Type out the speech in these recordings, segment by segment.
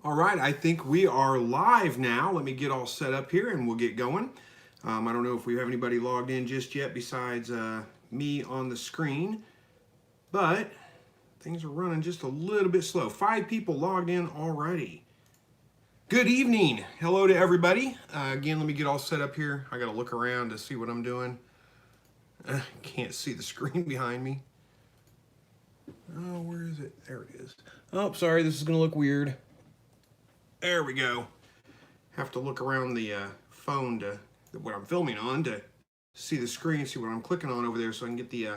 All right, I think we are live now. Let me get all set up here and we'll get going. I don't know if we have anybody logged in just yet besides me on the screen, but things are running just a little bit slow. 5 people logged in already. Good evening. Hello to everybody. Again, let me get all set up here. I got to look around to see what I'm doing. Can't see the screen behind me. Oh, where is it? There it is. Oh, sorry, this is going to look weird. There we go. Have to look around the phone to what I'm filming on to see the screen, see what I'm clicking on over there so I can get the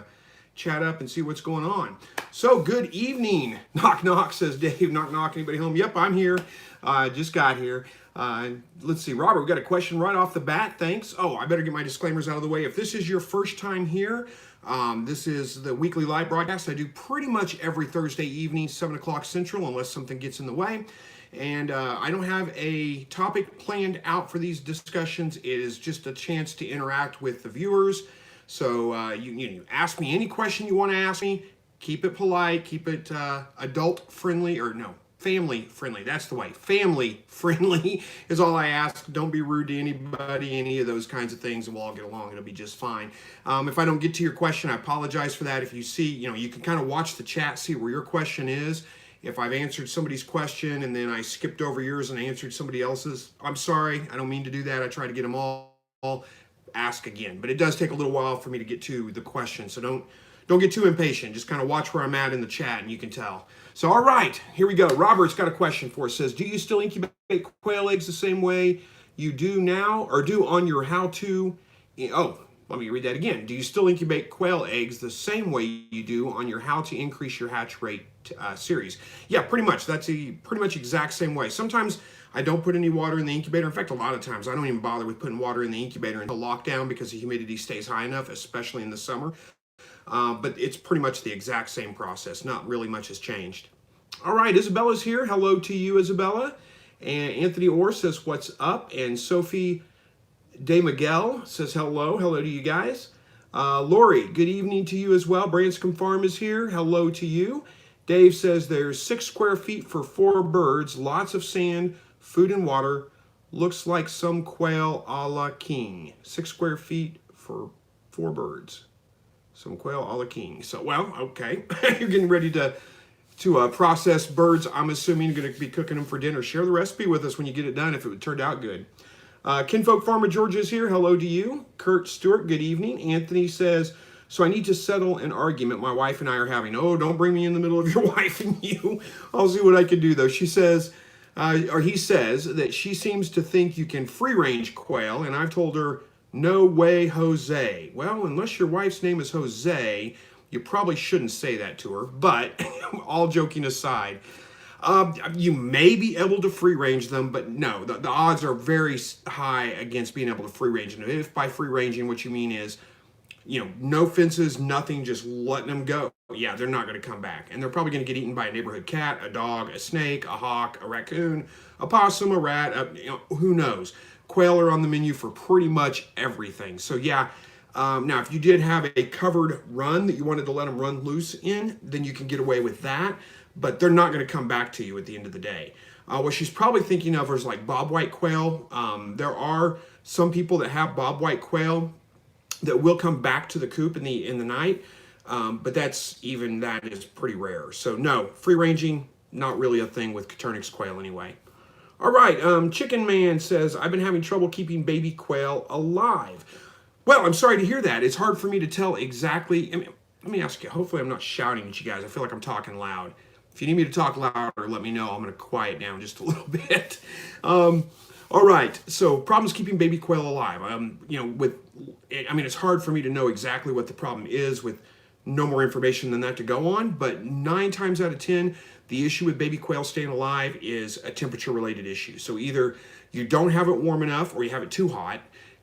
chat up and see what's going on. So, good evening. Knock, knock, says Dave. Knock, knock. Anybody home? Yep, I'm here. Just got here. Let's see. Robert, we got a question right off the bat. Thanks. Oh, I better get my disclaimers out of the way. If this is your first time here, this is the weekly live broadcast I do pretty much every Thursday evening, 7 o'clock Central, unless something gets in the way. And I don't have a topic planned out for these discussions. It is just a chance to interact with the viewers. So you ask me any question you want to ask me. Keep it polite. Keep it adult friendly, or no, family friendly. That's the way. Family friendly is all I ask. Don't be rude to anybody, any of those kinds of things, and we'll all get along. It'll be just fine. If I don't get to your question, I apologize for that. If you see, you can kind of watch the chat, see where your question is. If I've answered somebody's question and then I skipped over yours and answered somebody else's, I'm sorry. I don't mean to do that. I try to get them all ask again. But it does take a little while for me to get to the question. So don't get too impatient. Just kind of watch where I'm at in the chat and you can tell. So, all right, here we go. Robert's got a question for us. Says, do you still incubate quail eggs the same way you do now or do on your how-to? Oh, let me read that again. Do you still incubate quail eggs the same way you do on your how to increase your hatch rate series? Yeah, pretty much. That's pretty much exact same way. Sometimes I don't put any water in the incubator. In fact, a lot of times I don't even bother with putting water in the incubator until lockdown because the humidity stays high enough, especially in the summer. But it's pretty much the exact same process. Not really much has changed. All right, Isabella's here. Hello to you, Isabella. And Anthony Orr says, what's up? And Sophie De Miguel says hello. Hello to you guys. Lori, good evening to you as well. Branscombe Farm is here. Hello to you. Dave says there's 6 square feet for 4 birds, lots of sand, food and water. Looks like some quail a la king. 6 square feet for 4 birds. Some quail a la king. So, well, okay. You're getting ready to process birds. I'm assuming you're going to be cooking them for dinner. Share the recipe with us when you get it done if it turned out good. Kinfolk Farmer Georgia is here. Hello to you. Kurt Stewart, good evening. Anthony says, so I need to settle an argument my wife and I are having. Oh, don't bring me in the middle of your wife and you. I'll see what I can do, though. She says, or he says, that she seems to think you can free-range quail, and I've told her, no way, Jose. Well, unless your wife's name is Jose, you probably shouldn't say that to her. But all joking aside, you may be able to free range them, but no, the odds are very high against being able to free range them. If by free ranging what you mean is, no fences, nothing, just letting them go. Yeah, they're not going to come back. And they're probably going to get eaten by a neighborhood cat, a dog, a snake, a hawk, a raccoon, a possum, a rat, who knows. Quail are on the menu for pretty much everything. So yeah, now if you did have a covered run that you wanted to let them run loose in, then you can get away with that. But they're not going to come back to you at the end of the day. What she's probably thinking of is like bobwhite quail. There are some people that have bobwhite quail that will come back to the coop in the night, but that is pretty rare. So no, free ranging, not really a thing with Coturnix quail anyway. All right, Chicken Man says, I've been having trouble keeping baby quail alive. Well, I'm sorry to hear that. It's hard for me to tell exactly. Let me ask you, hopefully I'm not shouting at you guys. I feel like I'm talking loud. If you need me to talk louder, let me know. I'm going to quiet down just a little bit. All right. So problems keeping baby quail alive. It's hard for me to know exactly what the problem is with no more information than that to go on. But 9 times out of 10, the issue with baby quail staying alive is a temperature-related issue. So either you don't have it warm enough or you have it too hot.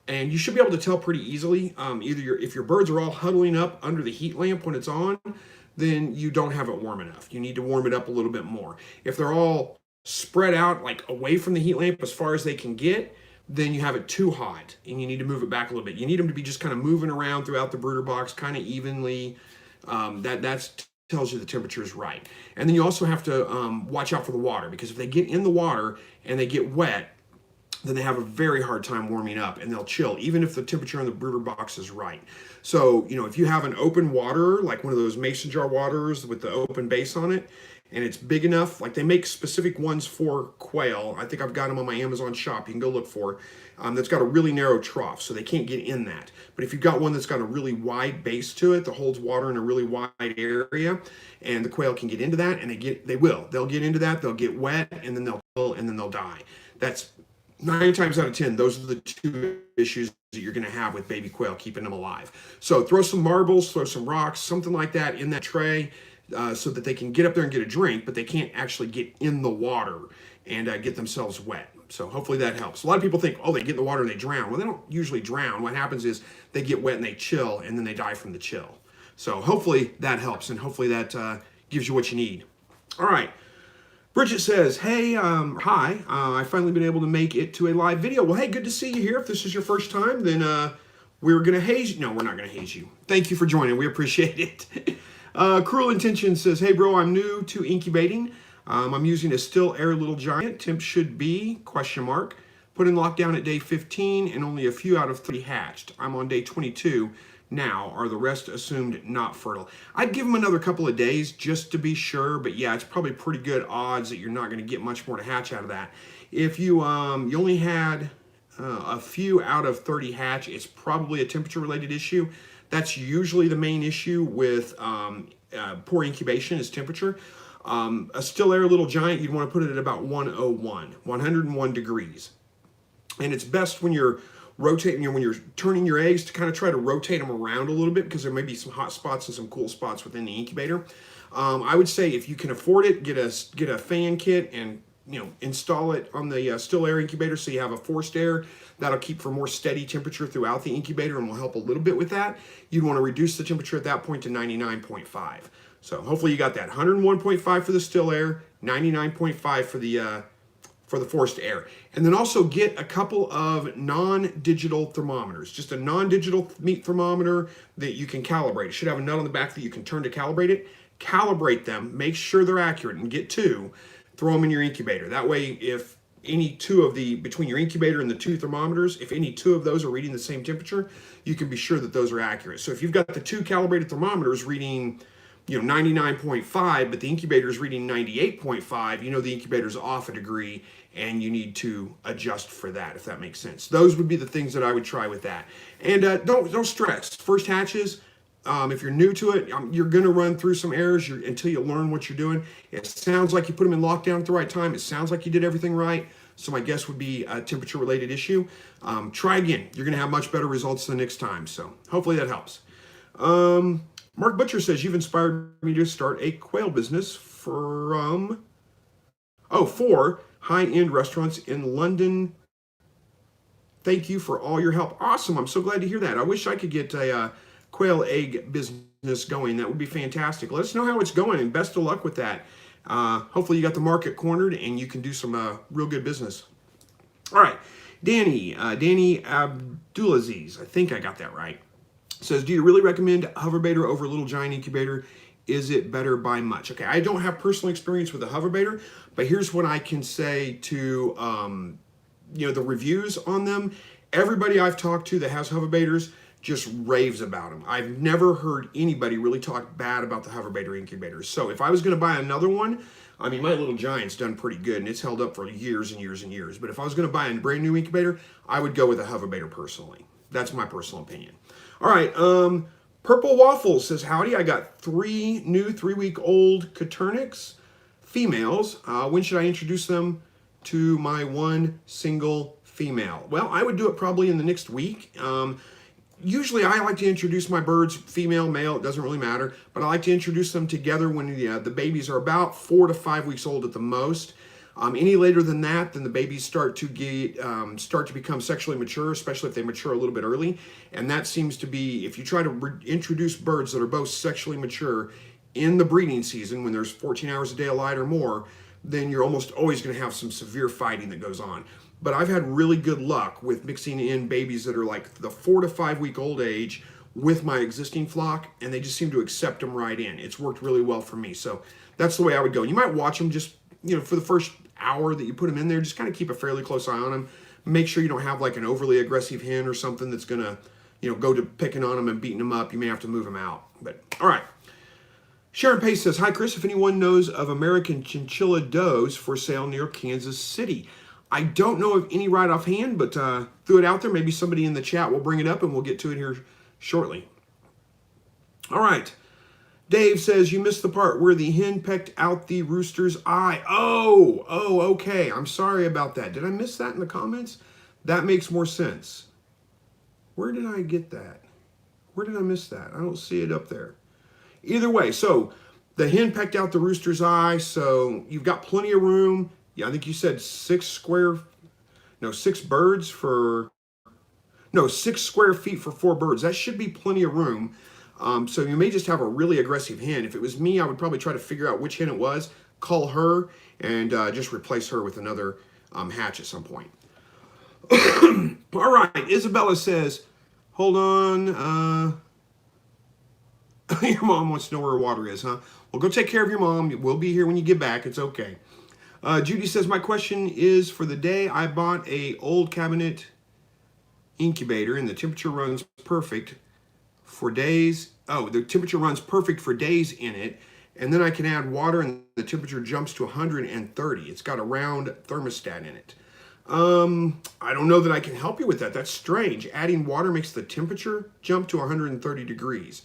And you should be able to tell pretty easily. If your birds are all huddling up under the heat lamp when it's on, then you don't have it warm enough. You need to warm it up a little bit more. If they're all spread out like away from the heat lamp as far as they can get, then you have it too hot and you need to move it back a little bit. You need them to be just kind of moving around throughout the brooder box kind of evenly. That's tells you the temperature is right. And then you also have to watch out for the water, because if they get in the water and they get wet, then they have a very hard time warming up and they'll chill, even if the temperature in the brooder box is right. So, if you have an open water, like one of those mason jar waters with the open base on it, and it's big enough, like they make specific ones for quail. I think I've got them on my Amazon shop. You can go look for. That's got a really narrow trough, so they can't get in that. But if you've got one that's got a really wide base to it that holds water in a really wide area, and the quail can get into that, and they'll get into that, they'll get wet, and then they'll kill, and then they'll die. That's 9 times out of 10, those are the 2 issues that you're going to have with baby quail, keeping them alive. So throw some marbles, throw some rocks, something like that in that tray, so that they can get up there and get a drink, but they can't actually get in the water and get themselves wet. So hopefully that helps. A lot of people think, oh, they get in the water and they drown. Well, they don't usually drown. What happens is they get wet and they chill, and then they die from the chill. So hopefully that helps, and hopefully that gives you what you need. All right. Bridget says, hey, hi, I've finally been able to make it to a live video. Well, hey, good to see you here. If this is your first time, then we're going to haze you. No, we're not going to haze you. Thank you for joining. We appreciate it. Cruel Intention says, hey, bro, I'm new to incubating. I'm using a still air little giant. Temp should be, ? Put in lockdown at day 15 and only a few out of 3 hatched. I'm on day 22 now. Are the rest assumed not fertile? I'd give them another couple of days just to be sure, but yeah, it's probably pretty good odds that you're not going to get much more to hatch out of that. If you you only had a few out of 30 hatch, it's probably a temperature related issue. That's usually the main issue with poor incubation is temperature. A still air little giant, you'd want to put it at about 101 degrees. And it's best when you're rotating, when you're turning your eggs, to kind of try to rotate them around a little bit, because there may be some hot spots and some cool spots within the incubator. I would say if you can afford it, get a fan kit and install it on the still air incubator, so you have a forced air. That'll keep for more steady temperature throughout the incubator and will help a little bit with that. You'd want to reduce the temperature at that point to 99.5. So hopefully you got that. 101.5 for the still air, 99.5 for the forced air. And then also get a couple of non-digital thermometers, just a non-digital meat thermometer that you can calibrate. It should have a nut on the back that you can turn to calibrate it. Calibrate them, make sure they're accurate, and get 2. Throw them in your incubator. That way, if any 2 of between your incubator and the 2 thermometers, if any 2 of those are reading the same temperature, you can be sure that those are accurate. So if you've got the 2 calibrated thermometers reading 99.5, but the incubator is reading 98.5, the incubator's off a degree, and you need to adjust for that, if that makes sense. Those would be the things that I would try with that. And don't stress. First hatches, if you're new to it, you're going to run through some errors until you learn what you're doing. It sounds like you put them in lockdown at the right time. It sounds like you did everything right. So my guess would be a temperature-related issue. Try again. You're going to have much better results the next time. So hopefully that helps. Mark Butcher says, you've inspired me to start a quail business for high-end restaurants in London. Thank you for all your help. Awesome. I'm so glad to hear that. I wish I could get a quail egg business going. That would be fantastic. Let us know how it's going, and best of luck with that. Hopefully you got the market cornered and you can do some real good business. All right. Danny Abdulaziz, I think I got that right, says, do you really recommend Hoverbaiter over Little Giant Incubator? Is it better by much? Okay, I don't have personal experience with the Hoverbaiter, but here's what I can say to the reviews on them. Everybody I've talked to that has Hoverbaiters just raves about them. I've never heard anybody really talk bad about the Hoverbaiter incubators. So if I was going to buy another one, I mean, my Little Giant's done pretty good, and it's held up for years and years and years. But if I was going to buy a brand new incubator, I would go with a Hoverbaiter personally. That's my personal opinion. All right, Purple Waffles says, howdy, I got 3 new 3-week-old Coternics females. When should I introduce them to my one single female? Well, I would do it probably in the next week. Usually I like to introduce my birds, female, male, it doesn't really matter, but I like to introduce them together when the babies are about 4 to 5 weeks old at the most. Any later than that, then the babies start to become sexually mature, especially if they mature a little bit early. And that seems to be, if you try to introduce birds that are both sexually mature in the breeding season, when there's 14 hours a day of light or more, then you're almost always going to have some severe fighting that goes on. But I've had really good luck with mixing in babies that are like the 4 to 5 week old age with my existing flock, and they just seem to accept them right in. It's worked really well for me. So that's the way I would go. You might watch them just, for the first hour that you put them in there, just kind of keep a fairly close eye on them. Make sure you don't have like an overly aggressive hen or something that's going to, go to picking on them and beating them up. You may have to move them out. But all right. Sharon Pace says, hi, Chris. If anyone knows of American chinchilla does for sale near Kansas City. I don't know of any right offhand, but threw it out there. Maybe somebody in the chat will bring it up and we'll get to it here shortly. All right. Dave says, you missed the part where the hen pecked out the rooster's eye. Oh, okay. I'm sorry about that. Did I miss that in the comments? That makes more sense. Where did I get that? Where did I miss that? I don't see it up there. Either way, so the hen pecked out the rooster's eye, so you've got plenty of room. Yeah, I think you said 6 square feet for 4 birds. That should be plenty of room. So you may just have a really aggressive hen. If it was me, I would probably try to figure out which hen it was, call her, and just replace her with another hatch at some point. All right, Isabella says, hold on. Your mom wants to know where her water is, huh? Well, go take care of your mom. We'll be here when you get back. It's okay. Judy says, my question is for the day. I bought a old cabinet incubator and the temperature runs perfect for days. Oh, the temperature runs perfect for days in it. And then I can add water and the temperature jumps to 130. It's got a round thermostat in it. I don't know that I can help you with that. That's strange. Adding water makes the temperature jump to 130 degrees.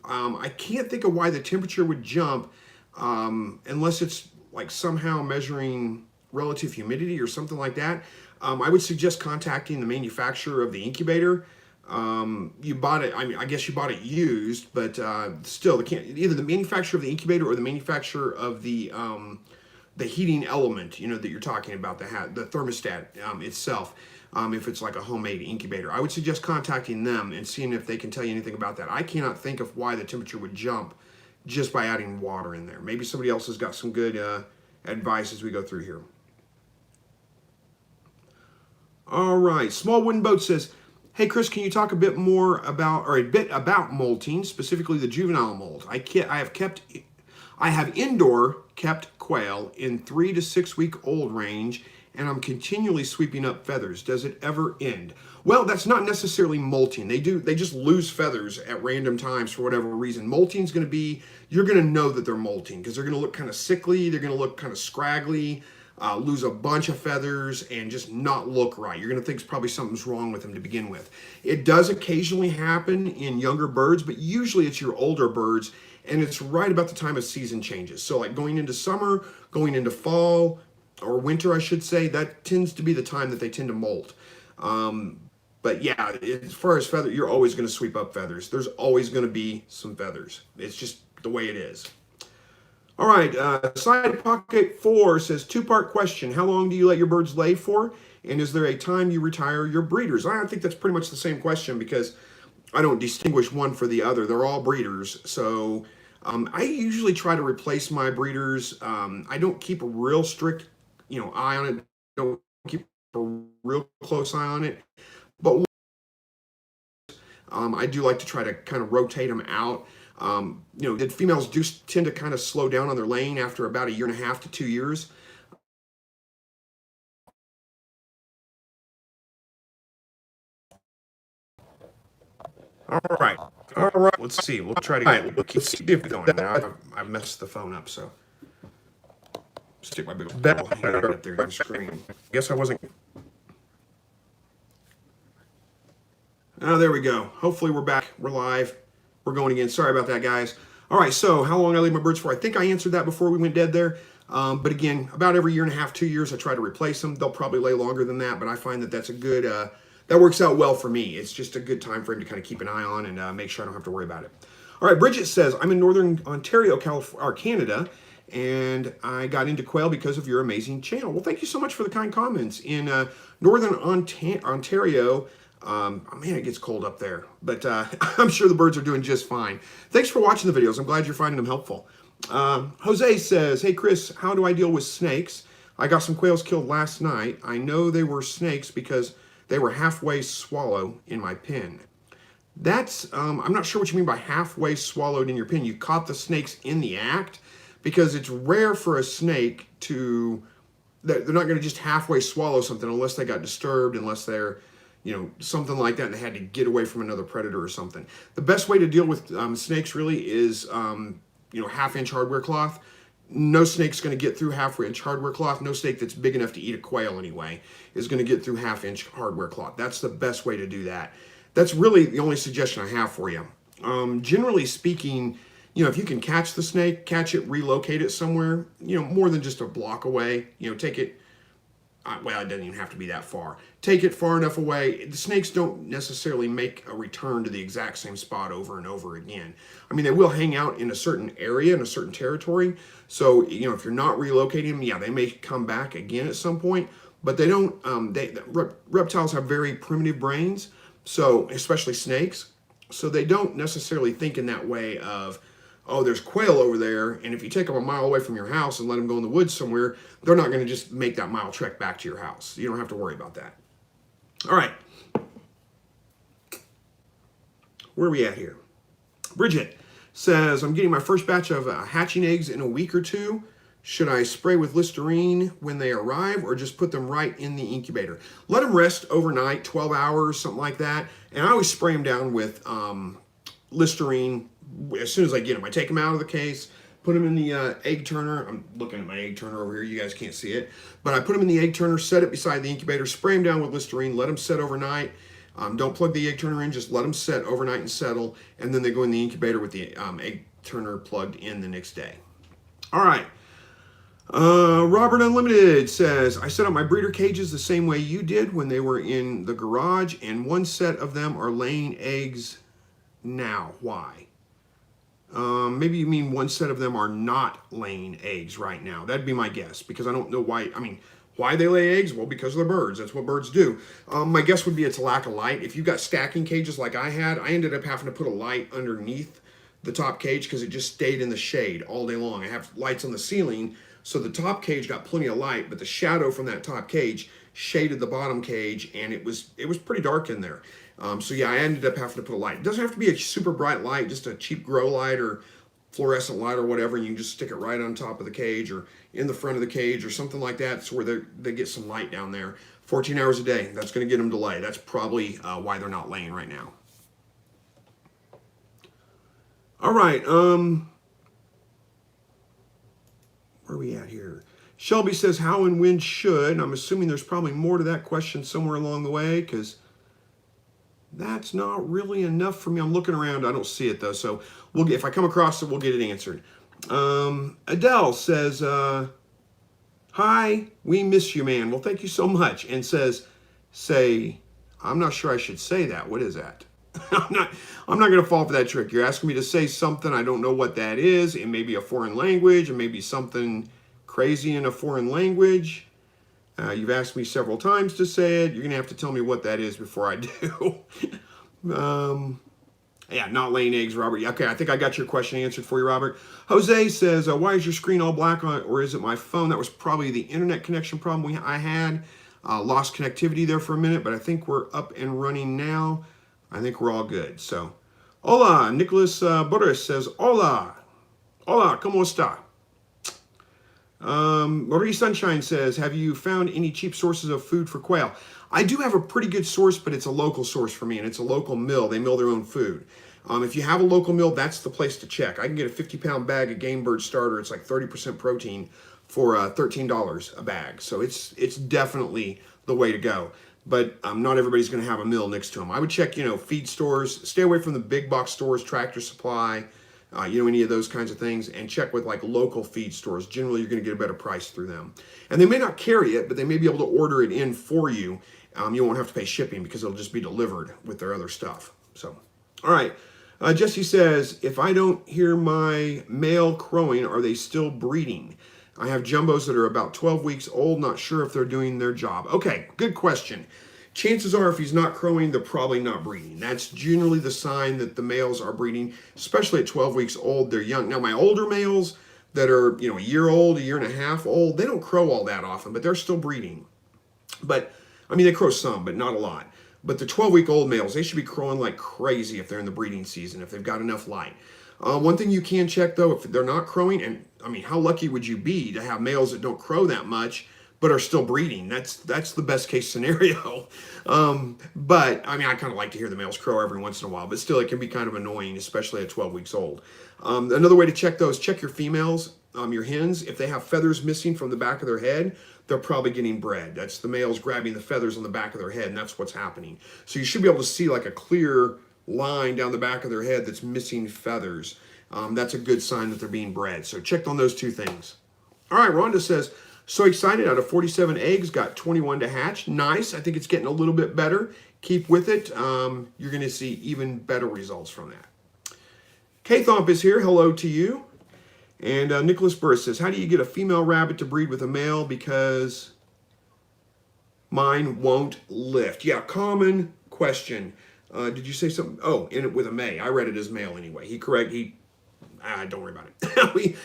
I can't think of why the temperature would jump unless it's like somehow measuring relative humidity or something like that. I would suggest contacting the manufacturer of the incubator. You bought it, I guess you bought it used, but still, either the manufacturer of the incubator or the manufacturer of the heating element, that you're talking about, the thermostat itself. If it's like a homemade incubator, I would suggest contacting them and seeing if they can tell you anything about that. I cannot think of why the temperature would jump just by adding water in there. Maybe somebody else has got some good advice as we go through here. All right, Small Wooden Boat says, hey Chris, can you talk a bit about molting, specifically the juvenile molt? I have indoor kept quail in 3 to 6 week old range, and I'm continually sweeping up feathers. Does it ever end? Well, that's not necessarily molting. They just lose feathers at random times for whatever reason. Molting's going to be, you're going to know that they're molting because they're going to look kind of sickly, they're going to look kind of scraggly, lose a bunch of feathers and just not look right. You're going to think probably something's wrong with them to begin with. It does occasionally happen in younger birds, but usually it's your older birds, and it's right about the time of season changes. So like going into summer, going into fall, or winter, I should say, that tends to be the time that they tend to molt. But yeah, as far as feather, you're always going to sweep up feathers. There's always going to be some feathers. It's just the way it is. All right, Side Pocket 4 says, 2-part question. How long do you let your birds lay for? And is there a time you retire your breeders? I think that's pretty much the same question because I don't distinguish one for the other. They're all breeders. So I usually try to replace my breeders. I don't keep a real strict eye on it. Don't keep a real close eye on it. But I do like to try to kind of rotate them out. The females do tend to kind of slow down on their laying after about 1.5 to 2 years. All right. Let's see. We'll try to get. Let's keep it going. I've messed the phone up, so stick my big bell up there on the screen. I guess I wasn't. Oh, there we go. Hopefully we're back. We're live. We're going again. Sorry about that, guys. All right, so how long I leave my birds for? I think I answered that before we went dead there. But again, about every 1.5, 2 years, I try to replace them. They'll probably lay longer than that, but I find that that's a good, that works out well for me. It's just a good time frame to kind of keep an eye on and make sure I don't have to worry about it. All right, Bridget says, I'm in Northern Ontario, Canada, and I got into quail because of your amazing channel. Well, thank you so much for the kind comments. In Northern Ontario, man, it gets cold up there, but I'm sure the birds are doing just fine. Thanks for watching the videos. I'm glad you're finding them helpful. Jose says, hey Chris, how do I deal with snakes? I got some quails killed last night. I know they were snakes because they were halfway swallow in my pen. That's, I'm not sure what you mean by halfway swallowed in your pen. You caught the snakes in the act, because it's rare for a snake to, they're not going to just halfway swallow something unless they got disturbed, unless they're, something like that, and they had to get away from another predator or something. The best way to deal with snakes really is, half-inch hardware cloth. No snake's going to get through half-inch hardware cloth. No snake that's big enough to eat a quail anyway is going to get through half-inch hardware cloth. That's the best way to do that. That's really the only suggestion I have for you. Generally speaking, if you can catch the snake, catch it, relocate it somewhere, more than just a block away, take it, well, it doesn't even have to be that far. Take it far enough away. The snakes don't necessarily make a return to the exact same spot over and over again. I mean, they will hang out in a certain area, in a certain territory. So, if you're not relocating them, yeah, they may come back again at some point, but they don't, reptiles have very primitive brains, so, especially snakes, so they don't necessarily think in that way of, oh, there's quail over there, and if you take them a mile away from your house and let them go in the woods somewhere, they're not going to just make that mile trek back to your house. You don't have to worry about that. All right. Where are we at here? Bridget says, I'm getting my first batch of hatching eggs in a week or two. Should I spray with Listerine when they arrive, or just put them right in the incubator? Let them rest overnight, 12 hours, something like that. And I always spray them down with Listerine as soon as I get them. I take them out of the case, put them in the egg turner. I'm looking at my egg turner over here. You guys can't see it. But I put them in the egg turner, set it beside the incubator, spray them down with Listerine, let them set overnight. Don't plug the egg turner in, just let them set overnight and settle. And then they go in the incubator with the egg turner plugged in the next day. All right. Robert Unlimited says, I set up my breeder cages the same way you did when they were in the garage, and one set of them are laying eggs now. Why? Maybe you mean one set of them are not laying eggs right now. That'd be my guess, because I don't know why. I mean, why they lay eggs? Well, because of the birds. That's what birds do. My guess would be it's a lack of light. If you've got stacking cages like I had, I ended up having to put a light underneath the top cage because it just stayed in the shade all day long. I have lights on the ceiling, so the top cage got plenty of light, but the shadow from that top cage shaded the bottom cage, and it was pretty dark in there. So yeah, I ended up having to put a light. It doesn't have to be a super bright light, just a cheap grow light or fluorescent light or whatever, and you can just stick it right on top of the cage or in the front of the cage or something like that, so where they get some light down there. 14 hours a day, that's going to get them to lay. That's probably why they're not laying right now. All right, where are we at here? Shelby says, how and when should? I'm assuming there's probably more to that question somewhere along the way, because that's not really enough for me. I'm looking around. I don't see it, though. So if I come across it, we'll get it answered. Adele says, hi, we miss you, man. Well, thank you so much. And says, I'm not sure I should say that. What is that? I'm not going to fall for that trick. You're asking me to say something. I don't know what that is. It may be a foreign language. It may be something crazy in a foreign language. You've asked me several times to say it. You're going to have to tell me what that is before I do. Yeah, not laying eggs, Robert. Okay, I think I got your question answered for you, Robert. Jose says, why is your screen all black on it, or is it my phone? That was probably the internet connection problem I had. Lost connectivity there for a minute, but I think we're up and running now. I think we're all good. So, hola, Nicholas Boris says, hola, ¿cómo está? Marie Sunshine says, have you found any cheap sources of food for quail? I do have a pretty good source, but it's a local source for me, and it's a local mill. They mill their own food. If you have a local mill, that's the place to check. I can get a 50-pound bag of Game Bird starter. It's like 30% protein for $13 a bag. So it's definitely the way to go. But not everybody's going to have a mill next to them. I would check, feed stores. Stay away from the big box stores, Tractor Supply, any of those kinds of things, and check with like local feed stores. Generally, you're going to get a better price through them. And they may not carry it, but they may be able to order it in for you. You won't have to pay shipping because it'll just be delivered with their other stuff. So, all right. Jesse says, if I don't hear my male crowing, are they still breeding? I have jumbos that are about 12 weeks old, not sure if they're doing their job. Okay, good question. Chances are if he's not crowing, they're probably not breeding. That's generally the sign that the males are breeding, especially at 12 weeks old. They're young. Now, my older males that are, a year old, a year and a half old, they don't crow all that often, but they're still breeding. But, I mean, they crow some, but not a lot. But the 12-week-old males, they should be crowing like crazy if they're in the breeding season, if they've got enough light. One thing you can check, though, if they're not crowing, and I mean, how lucky would you be to have males that don't crow that much but are still breeding? That's the best case scenario. But I mean, I kind of like to hear the males crow every once in a while, but still, it can be kind of annoying, especially at 12 weeks old. Another way to check those, check your females, your hens. If they have feathers missing from the back of their head, they're probably getting bred. That's the males grabbing the feathers on the back of their head, and that's what's happening. So you should be able to see like a clear line down the back of their head that's missing feathers. That's a good sign that they're being bred. So check on those two things. All right, Rhonda says, so excited, out of 47 eggs, got 21 to hatch. Nice. I think it's getting a little bit better. Keep with it. You're going to see even better results from that. K-Thomp is here. Hello to you. And Nicholas Burris says, how do you get a female rabbit to breed with a male? Because mine won't lift. Yeah, common question. Did you say something? Oh, in it with a May. I read it as male anyway. Don't worry about it.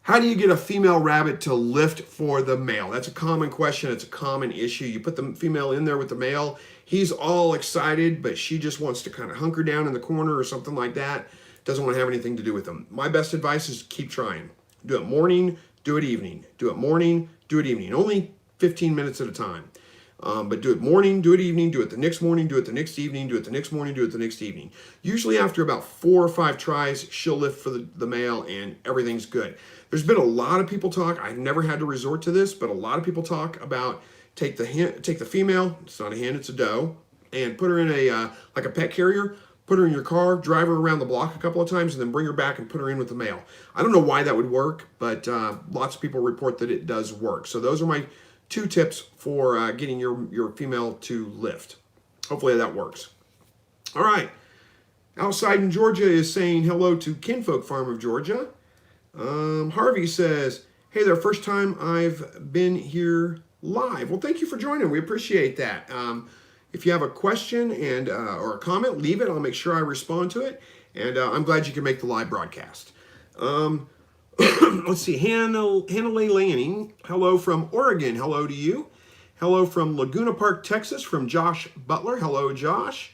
How do you get a female rabbit to lift for the male? That's a common question. It's a common issue. You put the female in there with the male. He's all excited, but she just wants to kind of hunker down in the corner or something like that. Doesn't want to have anything to do with them. My best advice is keep trying. Do it morning, do it evening. Do it morning, do it evening. Only 15 minutes at a time. But do it morning, do it evening, do it the next morning, do it the next evening, do it the next morning, do it the next evening. Usually after about 4 or 5 tries, she'll lift for the male and everything's good. There's been a lot of people talk, I've never had to resort to this, but a lot of people talk about take the female, it's not a hen, it's a doe, and put her in like a pet carrier, put her in your car, drive her around the block a couple of times, and then bring her back and put her in with the male. I don't know why that would work, but lots of people report that it does work. So those are my 2 tips for getting your female to lift. Hopefully that works. All right. Outside in Georgia is saying hello to Kinfolk Farm of Georgia. Harvey says, hey there, first time I've been here live. Well, thank you for joining. We appreciate that. If you have a question and or a comment, leave it. I'll make sure I respond to it. And I'm glad you can make the live broadcast. Let's see, Hannah Lanning, hello from Oregon, hello to you. Hello from Laguna Park, Texas, from Josh Butler, hello Josh.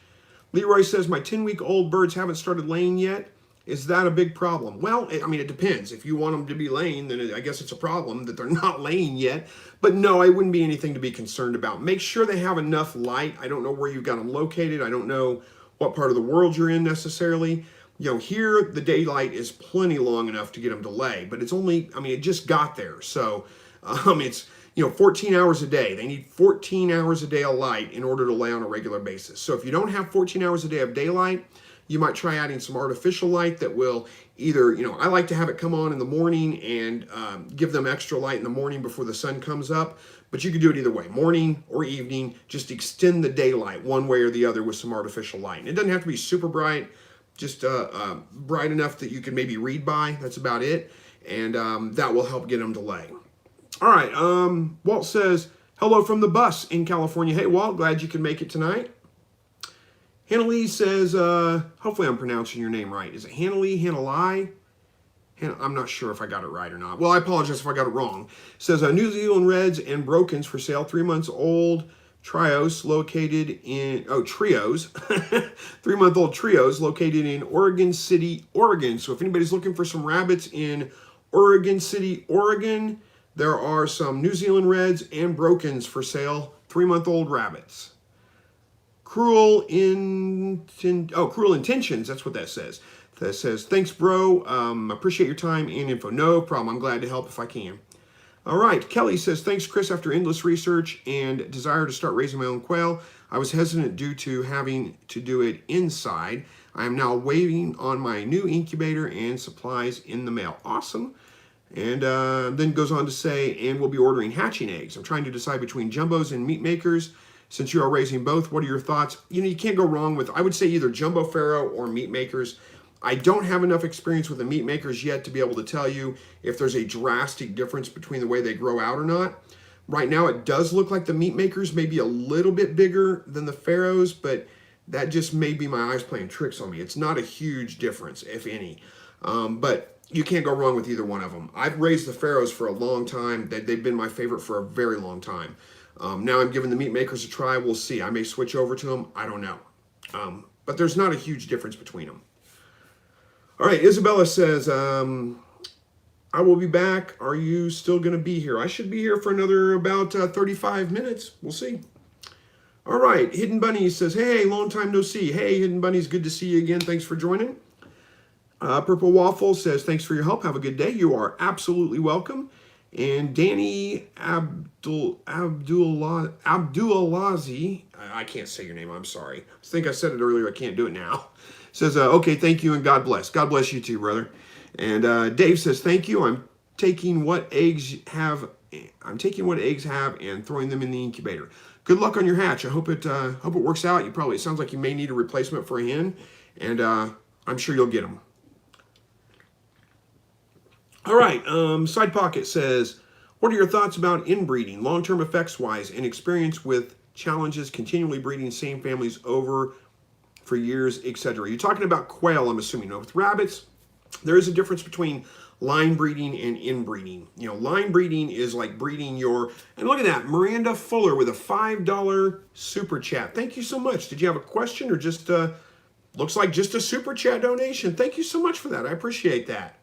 Leroy says, my 10-week-old birds haven't started laying yet. Is that a big problem? Well, I mean, it depends. If you want them to be laying, then I guess it's a problem that they're not laying yet. But no, it wouldn't be anything to be concerned about. Make sure they have enough light. I don't know where you've got them located. I don't know what part of the world you're in necessarily. You know, here the daylight is plenty long enough to get them to lay, but it's only, I mean, it just got there. So it's, 14 hours a day. They need 14 hours a day of light in order to lay on a regular basis. So if you don't have 14 hours a day of daylight, you might try adding some artificial light that will either, I like to have it come on in the morning and give them extra light in the morning before the sun comes up. But you could do it either way, morning or evening. Just extend the daylight one way or the other with some artificial light. And it doesn't have to be super bright. Just bright enough that you can maybe read by. That's about it. And that will help get them to lay. All right. Walt says, hello from the bus in California. Hey, Walt, glad you can make it tonight. Hannah Lee says, hopefully I'm pronouncing your name right. Is it Hannah Lee, Hannah Lai? I'm not sure if I got it right or not. Well, I apologize if I got it wrong. Says, New Zealand Reds and Brokens for sale, 3 months old. Trios located in, trios, 3-month-old trios located in Oregon City, Oregon. So if anybody's looking for some rabbits in Oregon City, Oregon, there are some New Zealand Reds and Brokens for sale, 3-month-old rabbits. Cruel Intentions, that's what that says. That says, thanks, bro. Appreciate your time and info. No problem. I'm glad to help if I can. All right, Kelly says, thanks, Chris. After endless research and desire to start raising my own quail, I was hesitant due to having to do it inside. I am now waiting on my new incubator and supplies in the mail. Awesome. And then goes on to say, and we'll be ordering hatching eggs. I'm trying to decide between jumbos and meat makers. Since you are raising both, what are your thoughts? You can't go wrong with, I would say, either jumbo farrow or meat makers. I don't have enough experience with the meat makers yet to be able to tell you if there's a drastic difference between the way they grow out or not. Right now, it does look like the meat makers may be a little bit bigger than the farrows, but that just may be my eyes playing tricks on me. It's not a huge difference, if any. But you can't go wrong with either one of them. I've raised the Pharaohs for a long time. They've been my favorite for a very long time. Now I'm giving the meat makers a try. We'll see. I may switch over to them. I don't know. But there's not a huge difference between them. All right, Isabella says, I will be back. Are you still going to be here? I should be here for another about 35 minutes. We'll see. All right, Hidden Bunny says, hey, long time no see. Hey, Hidden Bunny's good to see you again. Thanks for joining. Purple Waffle says, thanks for your help. Have a good day. You are absolutely welcome. And Danny Abdulazi, I can't say your name. I'm sorry. I think I said it earlier. I can't do it now. Says, okay, thank you and God bless. God bless you too, brother. And Dave says, thank you. I'm taking what eggs have and throwing them in the incubator. Good luck on your hatch. I hope it works out. It sounds like you may need a replacement for a hen, and I'm sure you'll get them. All right, Side Pocket says, what are your thoughts about inbreeding, long-term effects-wise, and experience with challenges continually breeding same families over for years, etc.? You're talking about quail, I'm assuming. With rabbits, there is a difference between line breeding and inbreeding. Line breeding is like breeding and look at that, Miranda Fuller with a $5 super chat. Thank you so much. Did you have a question or just, looks like just a super chat donation? Thank you so much for that. I appreciate that.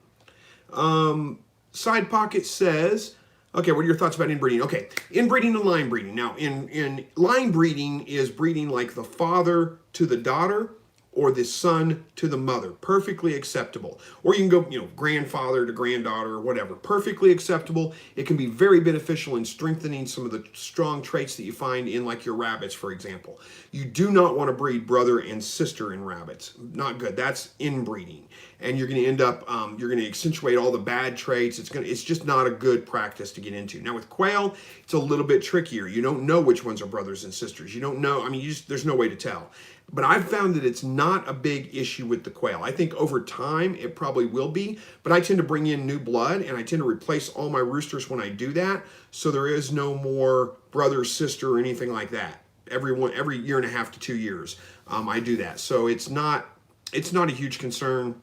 Side Pocket says, okay, what are your thoughts about inbreeding? Okay, inbreeding and line breeding. Now, in line breeding is breeding like the father to the daughter or the son to the mother. Perfectly acceptable. Or you can go, grandfather to granddaughter or whatever. Perfectly acceptable. It can be very beneficial in strengthening some of the strong traits that you find in like your rabbits, for example. You do not want to breed brother and sister in rabbits. Not good. That's inbreeding. And you're going to end up, you're going to accentuate all the bad traits. It's just not a good practice to get into. Now with quail, it's a little bit trickier. You don't know which ones are brothers and sisters. You don't know. There's no way to tell. But I've found that it's not a big issue with the quail. I think over time it probably will be, but I tend to bring in new blood and I tend to replace all my roosters when I do that. So there is no more brother, sister, or anything like that. Every year and a half to 2 years, I do that. So it's not a huge concern.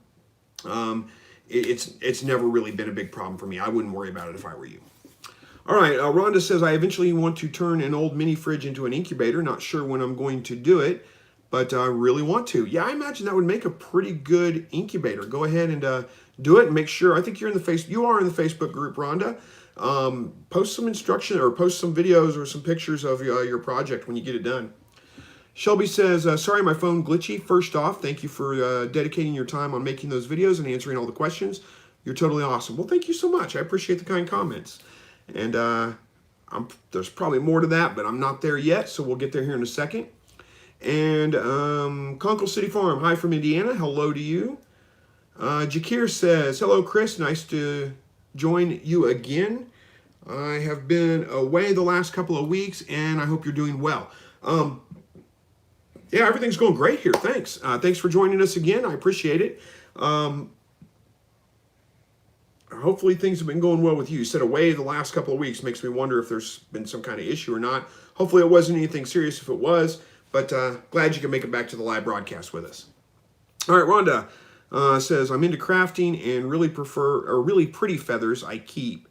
It's never really been a big problem for me. I wouldn't worry about it if I were you. All right, Rhonda says, I eventually want to turn an old mini fridge into an incubator. Not sure when I'm going to do it, but I really want to. Yeah, I imagine that would make a pretty good incubator. Go ahead and do it and make sure. I think you are in the Facebook group, Rhonda. Post some instruction or post some videos or some pictures of your project when you get it done. Shelby says, sorry, my phone glitchy. First off, thank you for dedicating your time on making those videos and answering all the questions. You're totally awesome. Well, thank you so much. I appreciate the kind comments. And there's probably more to that, but I'm not there yet, so we'll get there here in a second. And Conkle City Farm, hi from Indiana. Hello to you. Jakir says, hello, Chris. Nice to join you again. I have been away the last couple of weeks, and I hope you're doing well. Yeah, everything's going great here. Thanks. Thanks for joining us again. I appreciate it. Hopefully things have been going well with you. You said away the last couple of weeks. Makes me wonder if there's been some kind of issue or not. Hopefully it wasn't anything serious if it was, but glad you can make it back to the live broadcast with us. All right, Rhonda says, I'm into crafting and really pretty feathers I keep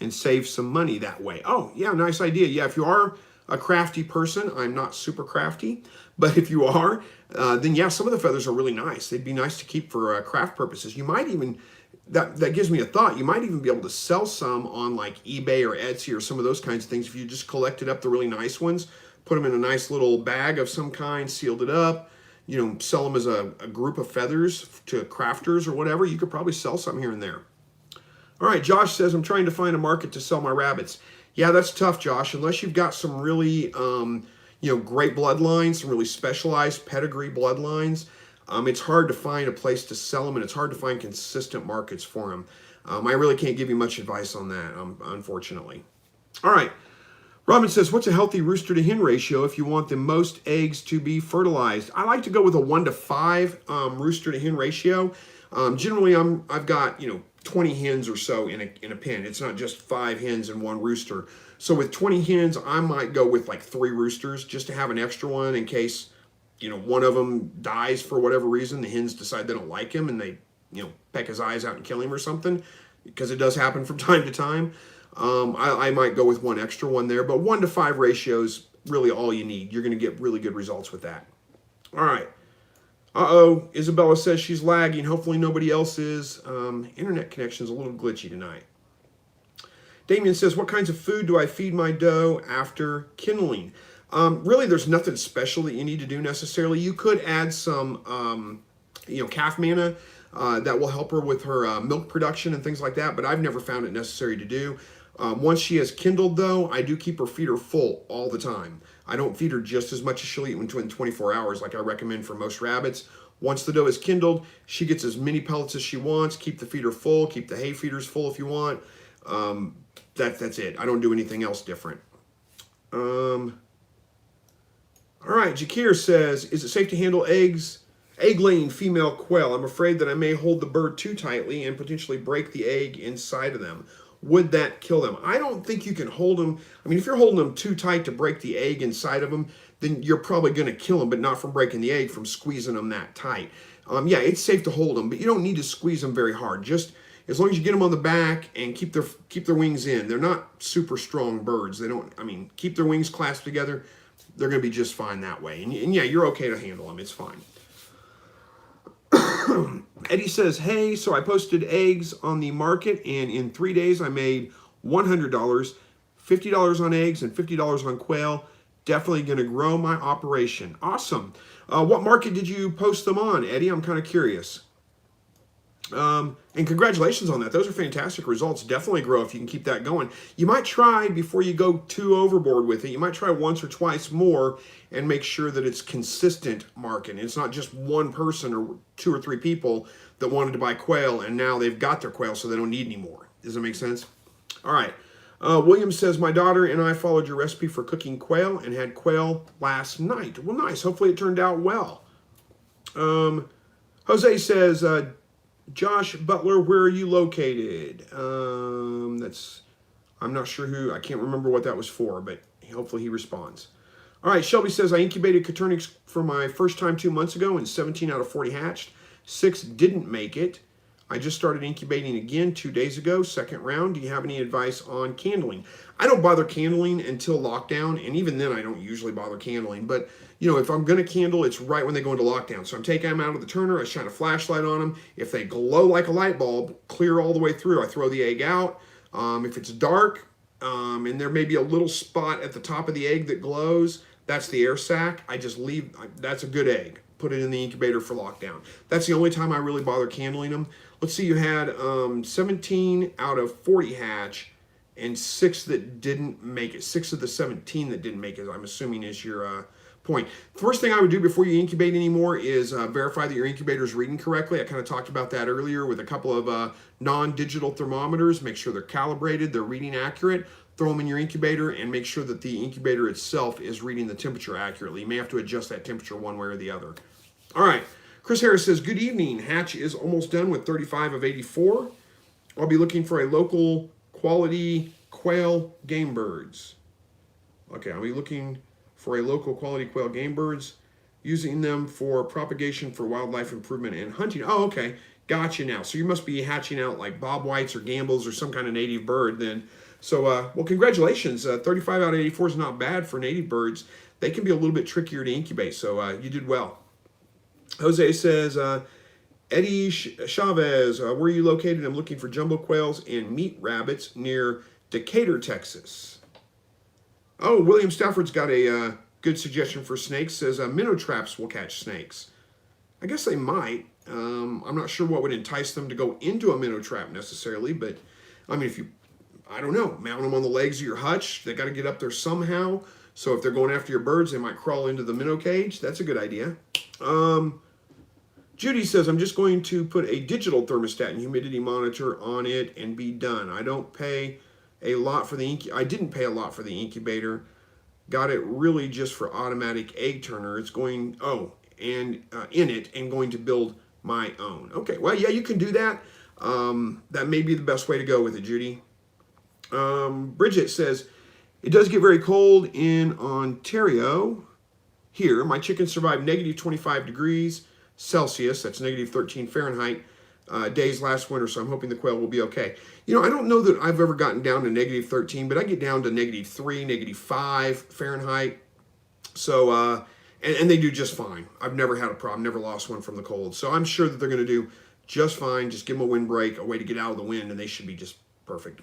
and save some money that way. Oh, yeah, nice idea. Yeah, if you are a crafty person, I'm not super crafty, but if you are, then yeah, some of the feathers are really nice. They'd be nice to keep for craft purposes. You might even, that gives me a thought, you might even be able to sell some on like eBay or Etsy or some of those kinds of things. If you just collected up the really nice ones, put them in a nice little bag of some kind, sealed it up, sell them as a group of feathers to crafters or whatever, you could probably sell some here and there. All right, Josh says, I'm trying to find a market to sell my rabbits. Yeah, that's tough, Josh, unless you've got some really, great bloodlines, some really specialized pedigree bloodlines. It's hard to find a place to sell them, and it's hard to find consistent markets for them. I really can't give you much advice on that, unfortunately. All right. Robin says, what's a healthy rooster to hen ratio if you want the most eggs to be fertilized? I like to go with a 1 to 5 rooster to hen ratio. Generally, I've got 20 hens or so in a pen. It's not just 5 hens and 1 rooster. So with 20 hens, I might go with like 3 roosters just to have an extra one in case one of them dies for whatever reason. The hens decide they don't like him and they peck his eyes out and kill him or something, because it does happen from time to time. I might go with one extra one there, but 1 to 5 ratio is really all you need. You're going to get really good results with that. All right. Uh-oh, Isabella says she's lagging. Hopefully nobody else is. Internet connection's a little glitchy tonight. Damien says, what kinds of food do I feed my doe after kindling? Really, there's nothing special that you need to do necessarily. You could add some, calf manna. That will help her with her milk production and things like that, but I've never found it necessary to do. Once she has kindled, though, I do keep her feeder full all the time. I don't feed her just as much as she'll eat within 24 hours like I recommend for most rabbits. Once the doe is kindled, she gets as many pellets as she wants. Keep the feeder full. Keep the hay feeders full if you want. That's it. I don't do anything else different. All right, Jakir says, is it safe to handle egg-laying female quail? I'm afraid that I may hold the bird too tightly and potentially break the egg inside of them. Would that kill them? I don't think you can hold them. I mean, if you're holding them too tight to break the egg inside of them, then you're probably going to kill them, but not from breaking the egg, from squeezing them that tight. Yeah, it's safe to hold them, but you don't need to squeeze them very hard. Just as long as you get them on the back and keep their wings in. They're not super strong birds. Keep their wings clasped together. They're going to be just fine that way. And yeah, you're okay to handle them. It's fine. Eddie says, hey, so I posted eggs on the market, and in 3 days I made $100, $50 on eggs and $50 on quail. Definitely going to grow my operation. Awesome. What market did you post them on, Eddie? I'm kind of curious. And congratulations on that. Those are fantastic results. Definitely grow if you can keep that going. You might try, before you go too overboard with it, you might try once or twice more and make sure that it's consistent marketing. It's not just one person or 2 or 3 people that wanted to buy quail and now they've got their quail so they don't need any more. Does that make sense? All right. William says, my daughter and I followed your recipe for cooking quail and had quail last night. Well, nice. Hopefully it turned out well. Jose says, Josh Butler, where are you located? I'm not sure who, I can't remember what that was for, but hopefully he responds. All right, Shelby says, I incubated Coturnix for my first time 2 months ago and 17 out of 40 hatched. 6 didn't make it. I just started incubating again 2 days ago, second round. Do you have any advice on candling? I don't bother candling until lockdown, and even then I don't usually bother candling. But, if I'm going to candle, it's right when they go into lockdown. So I'm taking them out of the turner, I shine a flashlight on them. If they glow like a light bulb, clear all the way through, I throw the egg out. If it's dark, and there may be a little spot at the top of the egg that glows, that's the air sac. I just leave, that's a good egg. Put it in the incubator for lockdown. That's the only time I really bother candling them. Let's see, you had 17 out of 40 hatch and 6 that didn't make it. 6 of the 17 that didn't make it, I'm assuming, is your point. First thing I would do before you incubate anymore is verify that your incubator is reading correctly. I kind of talked about that earlier with a couple of non-digital thermometers. Make sure they're calibrated, they're reading accurate. Throw them in your incubator and make sure that the incubator itself is reading the temperature accurately. You may have to adjust that temperature one way or the other. All right. Chris Harris says, good evening. Hatch is almost done with 35 of 84. I'll be looking for a local quality quail game birds. Okay, I'll be looking for a local quality quail game birds, using them for propagation for wildlife improvement and hunting. Oh, okay. Gotcha now. So you must be hatching out like bob whites or gambles or some kind of native bird then. So, well, congratulations. 35 out of 84 is not bad for native birds. They can be a little bit trickier to incubate, so you did well. Jose says, Eddie Chavez, where are you located? I'm looking for jumbo quails and meat rabbits near Decatur, Texas. Oh, William Stafford's got a good suggestion for snakes. Says minnow traps will catch snakes. I guess they might. I'm not sure what would entice them to go into a minnow trap necessarily, but I mean, if you, I don't know, mount them on the legs of your hutch. They got to get up there somehow. So if they're going after your birds, they might crawl into the minnow cage. That's a good idea. Judy says, I'm just going to put a digital thermostat and humidity monitor on it and be done. I don't pay a lot for the I didn't pay a lot for the incubator. Got it really just for automatic egg turner. It's going, in it and going to build my own. Okay, well, yeah, you can do that. That may be the best way to go with it, Judy. Bridget says, it does get very cold in Ontario. Here, my chickens survive negative 25 degrees Celsius, that's negative 13 Fahrenheit. days last winter, so I'm hoping the quail will be okay. You know, I don't know that I've ever gotten down to -13, but I get down to -3, -5 Fahrenheit. So, and they do just fine. I've never had a problem, never lost one from the cold. So I'm sure that they're going to do just fine. Just give them a windbreak, a way to get out of the wind, and they should be just perfect.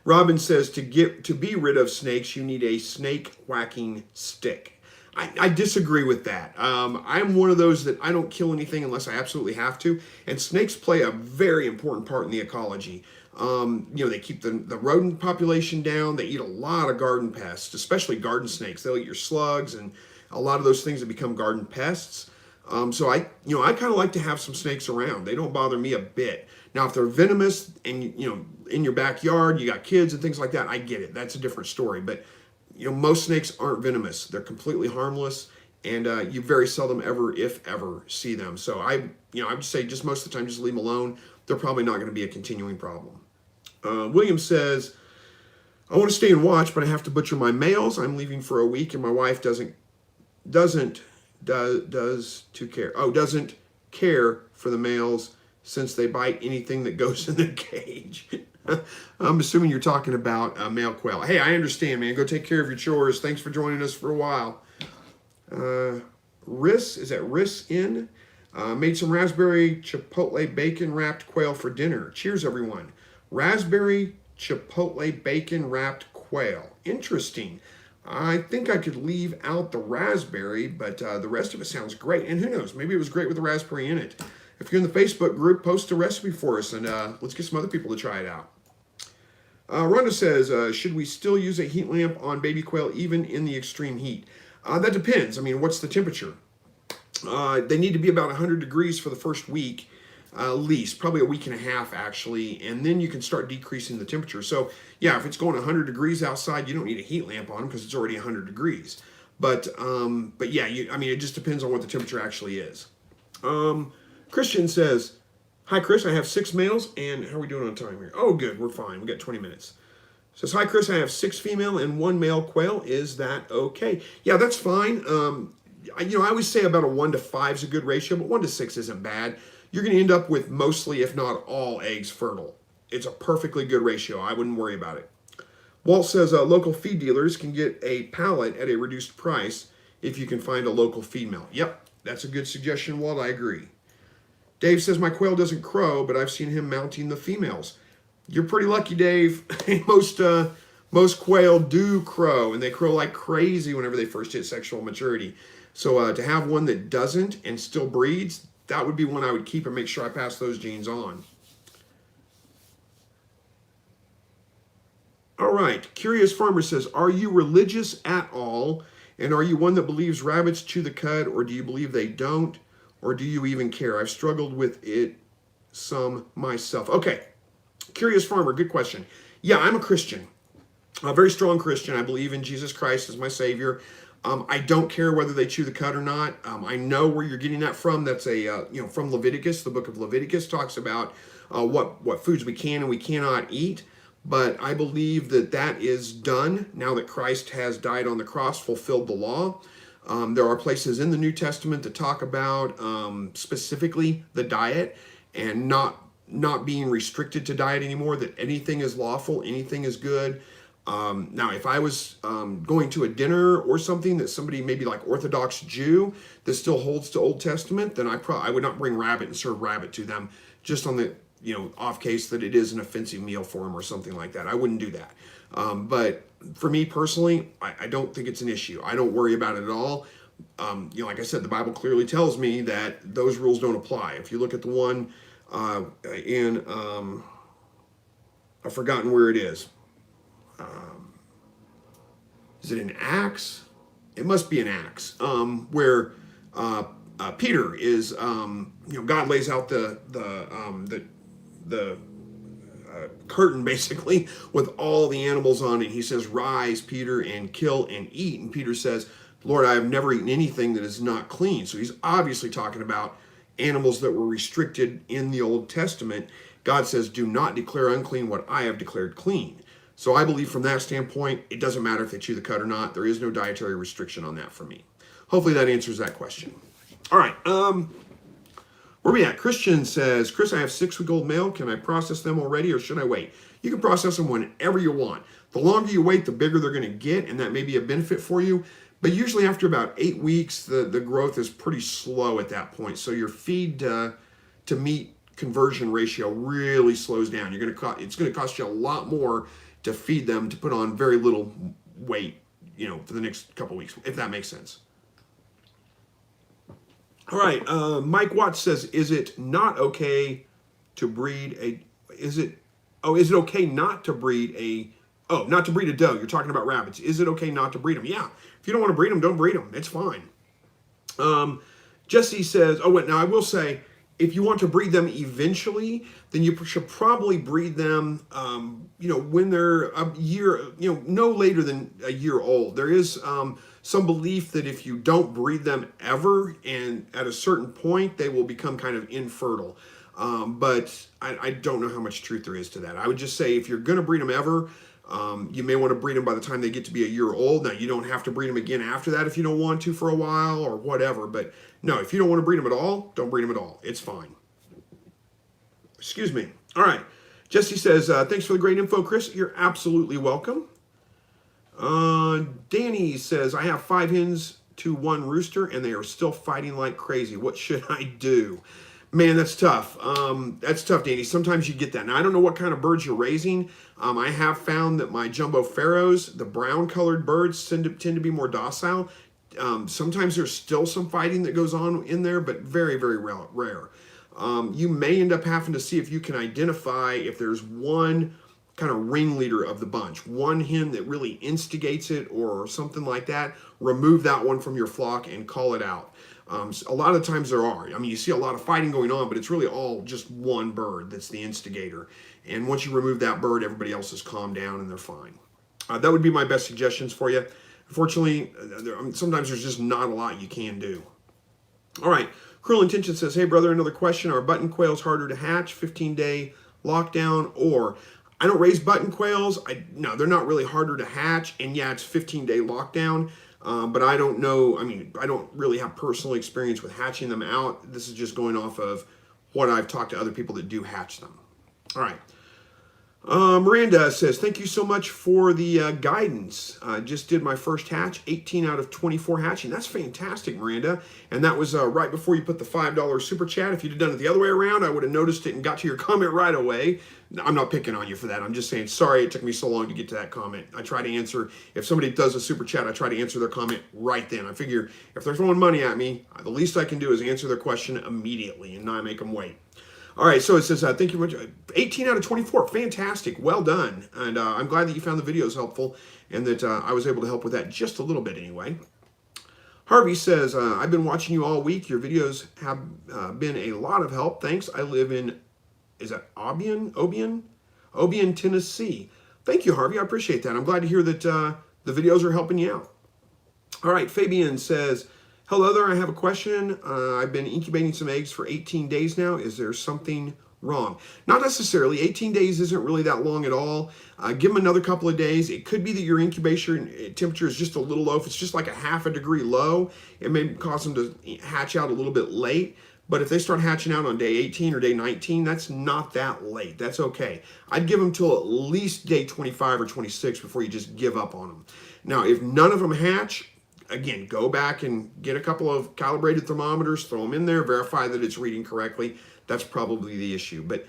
Robin says to be rid of snakes, you need a snake whacking stick. I disagree with that. I'm one of those that I don't kill anything unless I absolutely have to. And snakes play a very important part in the ecology. You know, they keep the rodent population down. They eat a lot of garden pests, especially garden snakes. They'll eat your slugs and a lot of those things that become garden pests. So I kind of like to have some snakes around. They don't bother me a bit. Now, if they're venomous and, you know, in your backyard, you got kids and things like that, I get it. That's a different story. But, you know, most snakes aren't venomous. They're completely harmless, and you very seldom ever, if ever, see them. So I would say just most of the time, just leave them alone. They're probably not going to be a continuing problem. William says, I want to stay and watch, but I have to butcher my males. I'm leaving for a week, and my wife doesn't care for the males since they bite anything that goes in the cage. I'm assuming you're talking about male quail. Hey, I understand, man. Go take care of your chores. Thanks for joining us for a while. Riss in? Made some raspberry chipotle bacon wrapped quail for dinner. Cheers, everyone. Raspberry chipotle bacon wrapped quail. Interesting. I think I could leave out the raspberry, but the rest of it sounds great. And who knows, maybe it was great with the raspberry in it. If you're in the Facebook group, post a recipe for us, and let's get some other people to try it out. Rhonda says, should we still use a heat lamp on baby quail even in the extreme heat? That depends. I mean, what's the temperature? They need to be about 100 degrees for the first week, at least, probably a week and a half, actually, and then you can start decreasing the temperature. So, yeah, if it's going 100 degrees outside, you don't need a heat lamp on them because it's already 100 degrees. But yeah, it just depends on what the temperature actually is. Christian says, hi, Chris, I have 6 males, and how are we doing on time here? Oh, good, we're fine. We got 20 minutes. Says, hi, Chris, I have 6 female and 1 male quail. Is that okay? Yeah, that's fine. I always say about a 1 to 5 is a good ratio, but 1 to 6 isn't bad. You're going to end up with mostly, if not all, eggs fertile. It's a perfectly good ratio. I wouldn't worry about it. Walt says, local feed dealers can get a pallet at a reduced price if you can find a local feed mill. Yep, that's a good suggestion, Walt. I agree. Dave says, my quail doesn't crow, but I've seen him mounting the females. You're pretty lucky, Dave. Most quail do crow, and they crow like crazy whenever they first hit sexual maturity. So to have one that doesn't and still breeds, that would be one I would keep and make sure I pass those genes on. All right, Curious Farmer says, are you religious at all? And are you one that believes rabbits chew the cud, or do you believe they don't? Or do you even care? I've struggled with it some myself. Okay, Curious Farmer, good question. Yeah, I'm a Christian, a very strong Christian. I believe in Jesus Christ as my Savior. I don't care whether they chew the cud or not. I know where you're getting that from. That's from Leviticus. The book of Leviticus talks about what foods we can and we cannot eat. But I believe that is done now that Christ has died on the cross, fulfilled the law. There are places in the New Testament that talk about specifically the diet and not being restricted to diet anymore, that anything is lawful, anything is good. Now, if I was going to a dinner or something that somebody maybe like Orthodox Jew that still holds to Old Testament, then I would not bring rabbit and serve rabbit to them just on the off case that it is an offensive meal for them or something like that. I wouldn't do that. But for me personally, I don't think it's an issue. I don't worry about it at all. Like I said, the Bible clearly tells me that those rules don't apply. If you look at the one in, I've forgotten where it is. Is it in Acts? It must be in Acts, where Peter is, God lays out the curtain basically with all the animals on it. He says, rise, Peter, and kill and eat. And Peter says, Lord, I have never eaten anything that is not clean. So he's obviously talking about animals that were restricted in the Old Testament. God says, do not declare unclean what I have declared clean. So I believe from that standpoint, it doesn't matter if they chew the cud or not. There is no dietary restriction on that for me. Hopefully that answers that question. All right. Where we at? Christian says, Chris, I have 6-week-old male. Can I process them already or should I wait? You can process them whenever you want. The longer you wait, the bigger they're going to get, and that may be a benefit for you. But usually after about 8 weeks, the growth is pretty slow at that point. So your feed to meat conversion ratio really slows down. It's going to cost you a lot more to feed them to put on very little weight, for the next couple weeks, if that makes sense. All right, Mike Watts says, is it okay not to breed a doe? You're talking about rabbits. Is it okay not to breed them? Yeah, if you don't want to breed them, don't breed them. It's fine. Jesse says, now I will say, if you want to breed them eventually, then you should probably breed them, when they're a year, no later than a year old. There is some belief that if you don't breed them ever, and at a certain point, they will become kind of infertile. But I don't know how much truth there is to that. I would just say if you're going to breed them ever, you may want to breed them by the time they get to be a year old. Now, you don't have to breed them again after that if you don't want to for a while or whatever. But no, if you don't want to breed them at all, don't breed them at all. It's fine. Excuse me. All right. Jesse says, thanks for the great info, Chris. You're absolutely welcome. Danny says, I have 5 hens to 1 rooster, and they are still fighting like crazy. What should I do? Man, that's tough. That's tough, Danny. Sometimes you get that. Now, I don't know what kind of birds you're raising. I have found that my jumbo pharaohs, the brown-colored birds, tend to be more docile. Sometimes there's still some fighting that goes on in there, but very, very rare. You may end up having to see if you can identify if there's one kind of ringleader of the bunch, one hen that really instigates it or something like that. Remove that one from your flock and call it out. A lot of times there are. I mean, you see a lot of fighting going on, but it's really all just one bird that's the instigator. And once you remove that bird, everybody else is calmed down and they're fine. That would be my best suggestions for you. Unfortunately, sometimes there's just not a lot you can do. All right. Cruel Intention says, hey, brother, another question. Are button quails harder to hatch, 15-day lockdown, or... I don't raise button quails. No, they're not really harder to hatch. And yeah, it's 15-day lockdown. But I don't know. I mean, I don't really have personal experience with hatching them out. This is just going off of what I've talked to other people that do hatch them. All right. Miranda says, thank you so much for the guidance. Just did my first hatch, 18 out of 24 hatching. That's fantastic, Miranda. And that was right before you put the $5 super chat. If you'd have done it the other way around, I would have noticed it and got to your comment right away. I'm not picking on you for that. I'm just saying, sorry it took me so long to get to that comment. I try to answer, if somebody does a super chat, I try to answer their comment right then. I figure if they're throwing money at me, the least I can do is answer their question immediately and not make them wait. All right, so it says, thank you much. 18 out of 24, fantastic, well done. And I'm glad that you found the videos helpful and that I was able to help with that just a little bit anyway. Harvey says, I've been watching you all week. Your videos have been a lot of help. Thanks. I live in, is that Obion, Tennessee. Thank you, Harvey. I appreciate that. I'm glad to hear that the videos are helping you out. All right, Fabian says, hello there, I have a question. I've been incubating some eggs for 18 days now. Is there something wrong? Not necessarily. 18 days isn't really that long at all. Give them another couple of days. It could be that your incubation temperature is just a little low. If it's just like a ½ degree low, it may cause them to hatch out a little bit late. But if they start hatching out on day 18 or day 19, that's not that late. That's okay. I'd give them till at least day 25 or 26 before you just give up on them. Now, if none of them hatch, again, go back and get a couple of calibrated thermometers, throw them in there, verify that it's reading correctly. That's probably the issue. But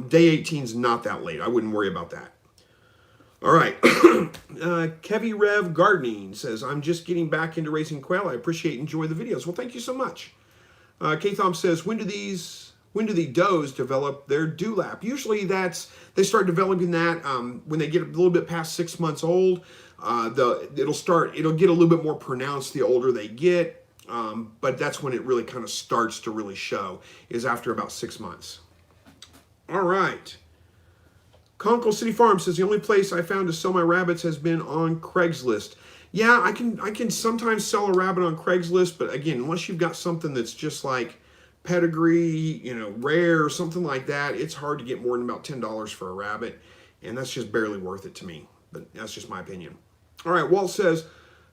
day 18 is not that late. I wouldn't worry about that. All right. Kevy Rev Gardening says, I'm just getting back into raising quail. I appreciate and enjoy the videos. Well, thank you so much. K-Thom says, when do the does develop their dewlap? Usually they start developing that when they get a little bit past 6 months old. It'll get a little bit more pronounced the older they get, but that's when it really kind of starts to really show, is after about 6 months. All right. Conkle City Farm says, the only place I found to sell my rabbits has been on Craigslist. Yeah, I can sometimes sell a rabbit on Craigslist, but again, unless you've got something that's just like pedigree, rare, something like that, it's hard to get more than about $10 for a rabbit, and that's just barely worth it to me, but that's just my opinion. All right, Walt says,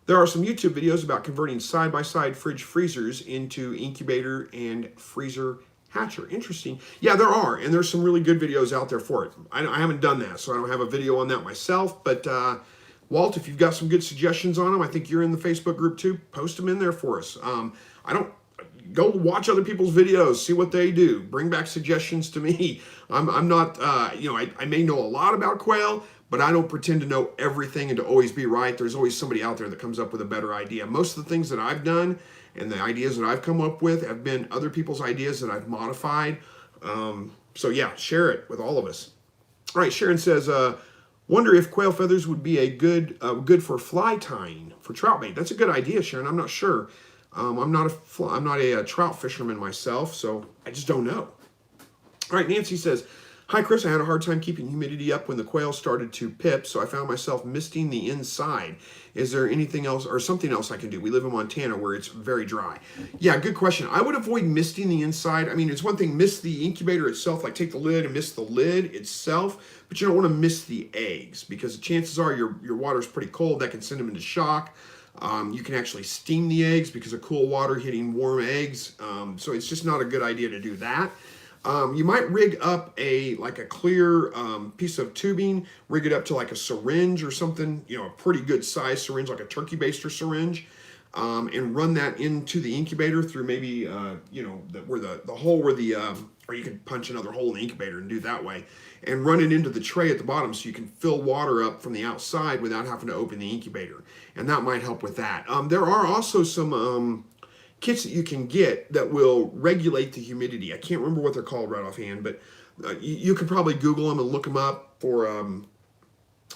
there are some YouTube videos about converting side-by-side fridge freezers into incubator and freezer hatcher. Interesting. Yeah, there are, and there's some really good videos out there for it. I haven't done that, so I don't have a video on that myself, but Walt, if you've got some good suggestions on them, I think you're in the Facebook group too, post them in there for us. I don't Go watch other people's videos, see what they do, bring back suggestions to me. I'm not, I may know a lot about quail, but I don't pretend to know everything and to always be right. There's always somebody out there that comes up with a better idea. Most of the things that I've done and the ideas that I've come up with have been other people's ideas that I've modified. So yeah, share it with all of us. All right, Sharon says, wonder if quail feathers would be a good for fly tying for trout bait. That's a good idea, Sharon. I'm not sure. I'm not a trout fisherman myself, so I just don't know. All right, Nancy says, hi, Chris. I had a hard time keeping humidity up when the quail started to pip, so I found myself misting the inside. Is there anything else or something else I can do? We live in Montana where it's very dry. Yeah, good question. I would avoid misting the inside. I mean, it's one thing, mist the incubator itself, like take the lid and mist the lid itself, but you don't want to mist the eggs because the chances are your water's pretty cold. That can send them into shock. You can actually steam the eggs because of cool water hitting warm eggs. So it's just not a good idea to do that. You might rig up a clear piece of tubing, rig it up to like a syringe or something, a pretty good size syringe, like a turkey baster syringe, and run that into the incubator through maybe, where the hole where or you can punch another hole in the incubator and do it that way, and run it into the tray at the bottom so you can fill water up from the outside without having to open the incubator. And that might help with that. There are also some kits that you can get that will regulate the humidity. I can't remember what they're called right offhand, but you could probably Google them and look them up for,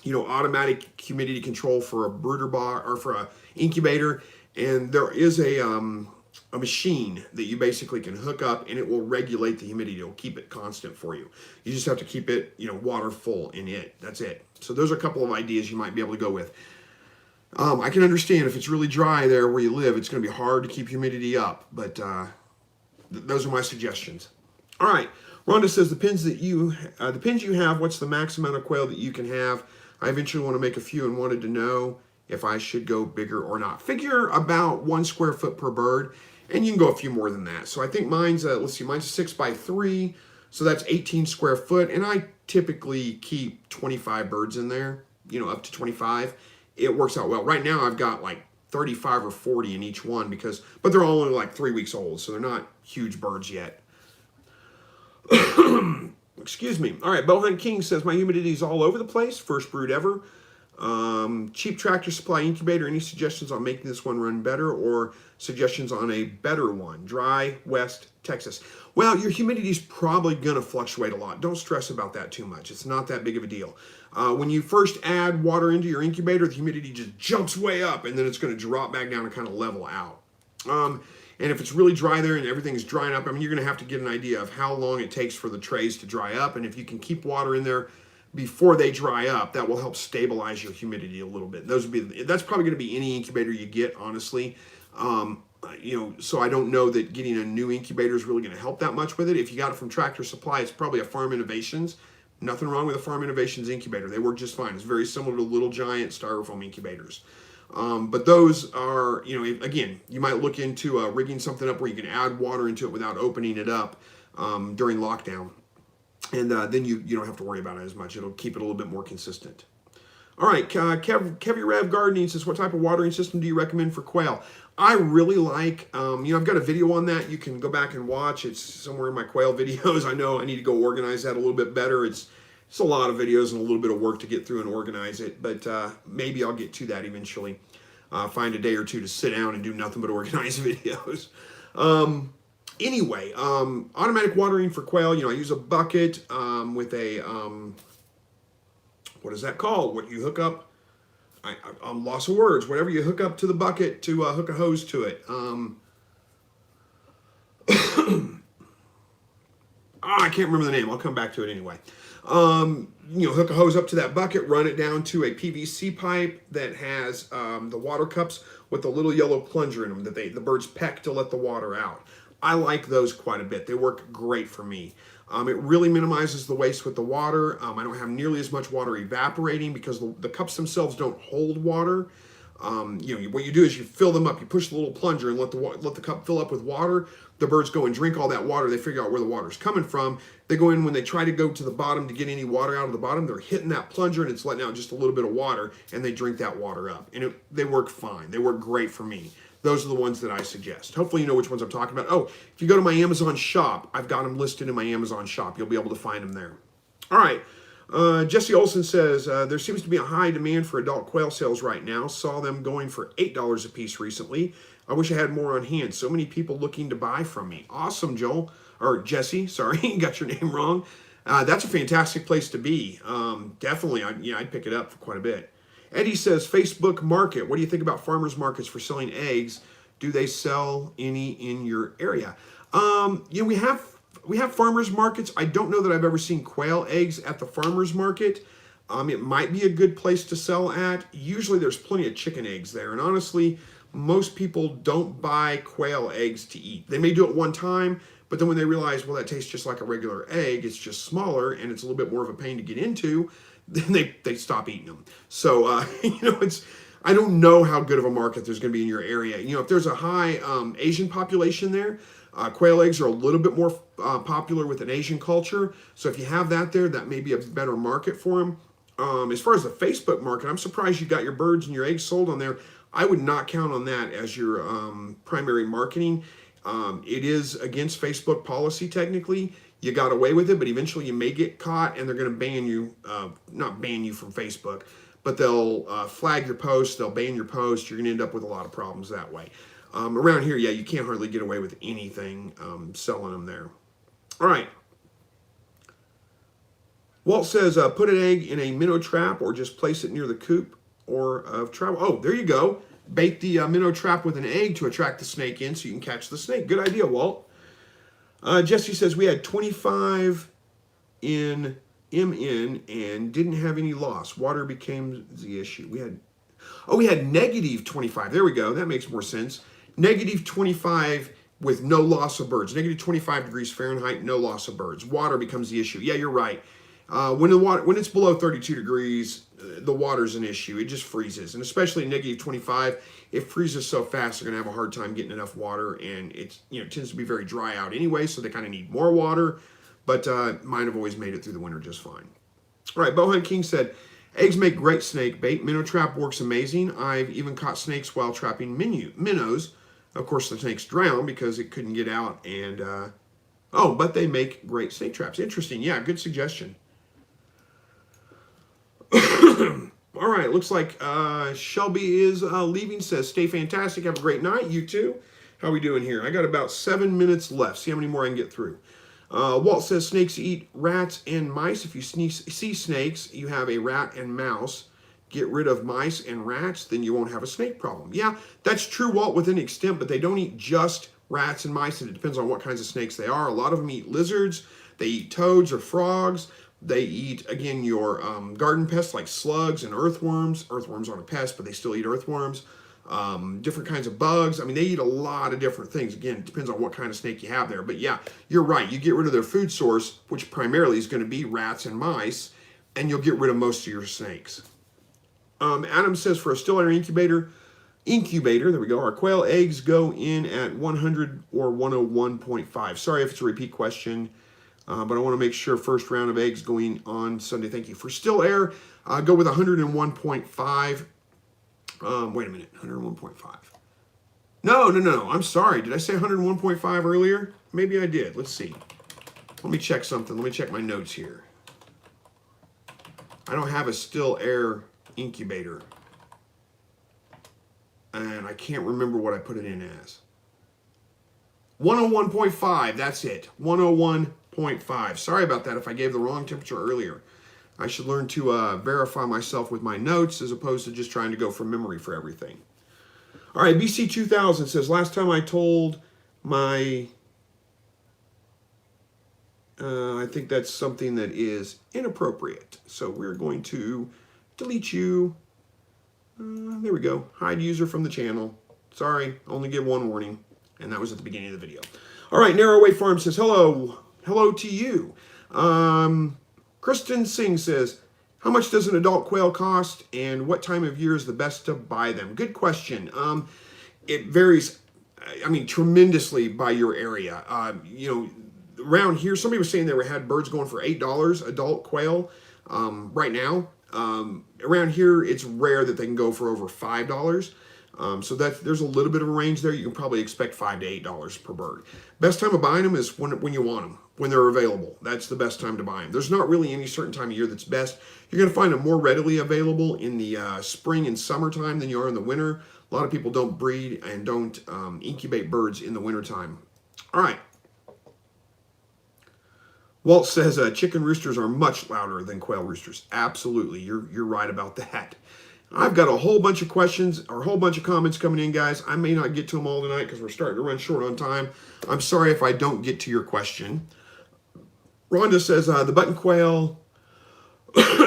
automatic humidity control for a brooder box or for a incubator. And there is a machine that you basically can hook up and it will regulate the humidity. It'll keep it constant for you. You just have to keep it, water full in it. That's it. So those are a couple of ideas you might be able to go with. I can understand if it's really dry there where you live, it's going to be hard to keep humidity up, but those are my suggestions. All right, Rhonda says the pins you have, what's the max amount of quail that you can have? I eventually want to make a few and wanted to know if I should go bigger or not. Figure about 1 square foot per bird, and you can go a few more than that. So I think mine's a 6x3, so that's 18 square foot, and I typically keep 25 birds in there, up to 25. It works out well. Right now I've got like 35 or 40 in each one but they're all only like 3 weeks old, so they're not huge birds yet. Excuse me. All right, Bowhunt King says, my humidity is all over the place. First brood ever. Cheap Tractor Supply incubator. Any suggestions on making this one run better or suggestions on a better one? Dry West Texas. Well, your humidity is probably going to fluctuate a lot. Don't stress about that too much. It's not that big of a deal. When you first add water into your incubator, the humidity just jumps way up and then it's going to drop back down and kind of level out. And if it's really dry there and everything's drying up, you're going to have to get an idea of how long it takes for the trays to dry up. And if you can keep water in there before they dry up, that will help stabilize your humidity a little bit. That's probably going to be any incubator you get, honestly. So I don't know that getting a new incubator is really going to help that much with it. If you got it from Tractor Supply, it's probably a Farm Innovations. Nothing wrong with a Farm Innovations incubator. They work just fine. It's very similar to Little Giant styrofoam incubators. But those are, again, you might look into rigging something up where you can add water into it without opening it up during lockdown. And then you don't have to worry about it as much. It'll keep it a little bit more consistent. All right, Kevy Rev Gardening says, what type of watering system do you recommend for quail? I really like, I've got a video on that. You can go back and watch. It's somewhere in my quail videos. I know I need to go organize that a little bit better. It's a lot of videos and a little bit of work to get through and organize it, but maybe I'll get to that eventually. Find a day or two to sit down and do nothing but organize videos. Anyway, automatic watering for quail, I use a bucket with a, what is that called? What you hook up? I'm lost of words. Whatever you hook up to the bucket to hook a hose to it. I can't remember the name. I'll come back to it anyway. Hook a hose up to that bucket, run it down to a PVC pipe that has the water cups with the little yellow plunger in them that the birds peck to let the water out. I like those quite a bit. They work great for me. It really minimizes the waste with the water. I don't have nearly as much water evaporating because the cups themselves don't hold water. What you do is you fill them up. You push the little plunger and let the cup fill up with water. The birds go and drink all that water. They figure out where the water's coming from. They go in when they try to go to the bottom to get any water out of the bottom. They're hitting that plunger and it's letting out just a little bit of water, and they drink that water up. And they work fine. They work great for me. Those are the ones that I suggest. Hopefully you know which ones I'm talking about. Oh, if you go to my Amazon shop, I've got them listed in my Amazon shop. You'll be able to find them there. All right. Jesse Olson says, there seems to be a high demand for adult quail sales right now. Saw them going for $8 a piece recently. I wish I had more on hand. So many people looking to buy from me. Awesome, Joel. Or Jesse, sorry, got your name wrong. That's a fantastic place to be. Definitely, I'd pick it up for quite a bit. Eddie says, Facebook Market. What do you think about farmers markets for selling eggs? Do they sell any in your area? We have farmers markets. I don't know that I've ever seen quail eggs at the farmers market. It might be a good place to sell at. Usually there's plenty of chicken eggs there. And honestly, most people don't buy quail eggs to eat. They may do it one time, but then when they realize, well, that tastes just like a regular egg, it's just smaller and it's a little bit more of a pain to get into, then they stop eating them. So, I don't know how good of a market there's going to be in your area. If there's a high Asian population there, quail eggs are a little bit more popular with an Asian culture. So if you have that there, that may be a better market for them. As far as the Facebook market, I'm surprised you got your birds and your eggs sold on there. I would not count on that as your primary marketing. It is against Facebook policy technically. You got away with it, but eventually you may get caught and they're going to ban you, not ban you from Facebook, but they'll flag your post, they'll ban your post. You're going to end up with a lot of problems that way. Around here, yeah, you can't hardly get away with anything selling them there. All right. Walt says, put an egg in a minnow trap or just place it near the coop or of travel. Oh, there you go. Bait the minnow trap with an egg to attract the snake in so you can catch the snake. Good idea, Walt. Jesse says, we had 25 in MN and didn't have any loss. Water became the issue. We had negative 25. There we go. That makes more sense. Negative 25 with no loss of birds. Negative 25 degrees Fahrenheit, no loss of birds. Water becomes the issue. Yeah, you're right. When it's below 32 degrees, the water's an issue. It just freezes. And especially at negative 25, it freezes so fast they're going to have a hard time getting enough water. And it tends to be very dry out anyway, so they kind of need more water. But mine have always made it through the winter just fine. All right, Bohan King said, eggs make great snake bait. Minnow trap works amazing. I've even caught snakes while trapping minnows. Of course, the snakes drown because it couldn't get out. And, but they make great snake traps. Interesting. Yeah, good suggestion. All right, looks like Shelby is leaving. Says, stay fantastic. Have a great night. You too. How are we doing here? I got about 7 minutes left. See how many more I can get through. Walt says, snakes eat rats and mice. If you see snakes, you have a rat and mouse. Get rid of mice and rats, then you won't have a snake problem. Yeah, that's true, Walt, within an extent, but they don't eat just rats and mice, and it depends on what kinds of snakes they are. A lot of them eat lizards. They eat toads or frogs. They eat, again, your garden pests like slugs and earthworms. Earthworms aren't a pest, but they still eat earthworms. Different kinds of bugs. I mean, they eat a lot of different things. Again, it depends on what kind of snake you have there. But yeah, you're right. You get rid of their food source, which primarily is going to be rats and mice, and you'll get rid of most of your snakes. Adam says, for a still air incubator, there we go, our quail eggs go in at 100 or 101.5. Sorry if it's a repeat question, but I want to make sure first round of eggs going on Sunday. Thank you. For still air, go with 101.5. Wait a minute, 101.5. No. I'm sorry. Did I say 101.5 earlier? Maybe I did. Let's see. Let me check something. Let me check my notes here. I don't have a still air incubator. And I can't remember what I put it in as. 101.5, that's it. 101.5. Sorry about that if I gave the wrong temperature earlier. I should learn to verify myself with my notes as opposed to just trying to go from memory for everything. All right, BC 2000 says, last time I told my... I think that's something that is inappropriate. So we're going to delete you. There we go. Hide user from the channel. Sorry, only give one warning. And that was at the beginning of the video. All right, Narrowway Farm says, hello. Hello to you. Kristen Singh says, How much does an adult quail cost, and what time of year is the best to buy them? Good question. It varies, I mean, tremendously by your area. Around here, somebody was saying they had birds going for $8 adult quail right now. Around here, it's rare that they can go for over $5. So there's a little bit of a range there. You can probably expect $5 to $8 per bird. Best time of buying them is when you want them, when they're available. That's the best time to buy them. There's not really any certain time of year that's best. You're going to find them more readily available in the spring and summertime than you are in the winter. A lot of people don't breed and don't incubate birds in the wintertime. All right. Walt says chicken roosters are much louder than quail roosters. Absolutely. You're right about that. I've got a whole bunch of questions or a whole bunch of comments coming in, guys. I may not get to them all tonight because we're starting to run short on time. I'm sorry if I don't get to your question. Rhonda says the button quail,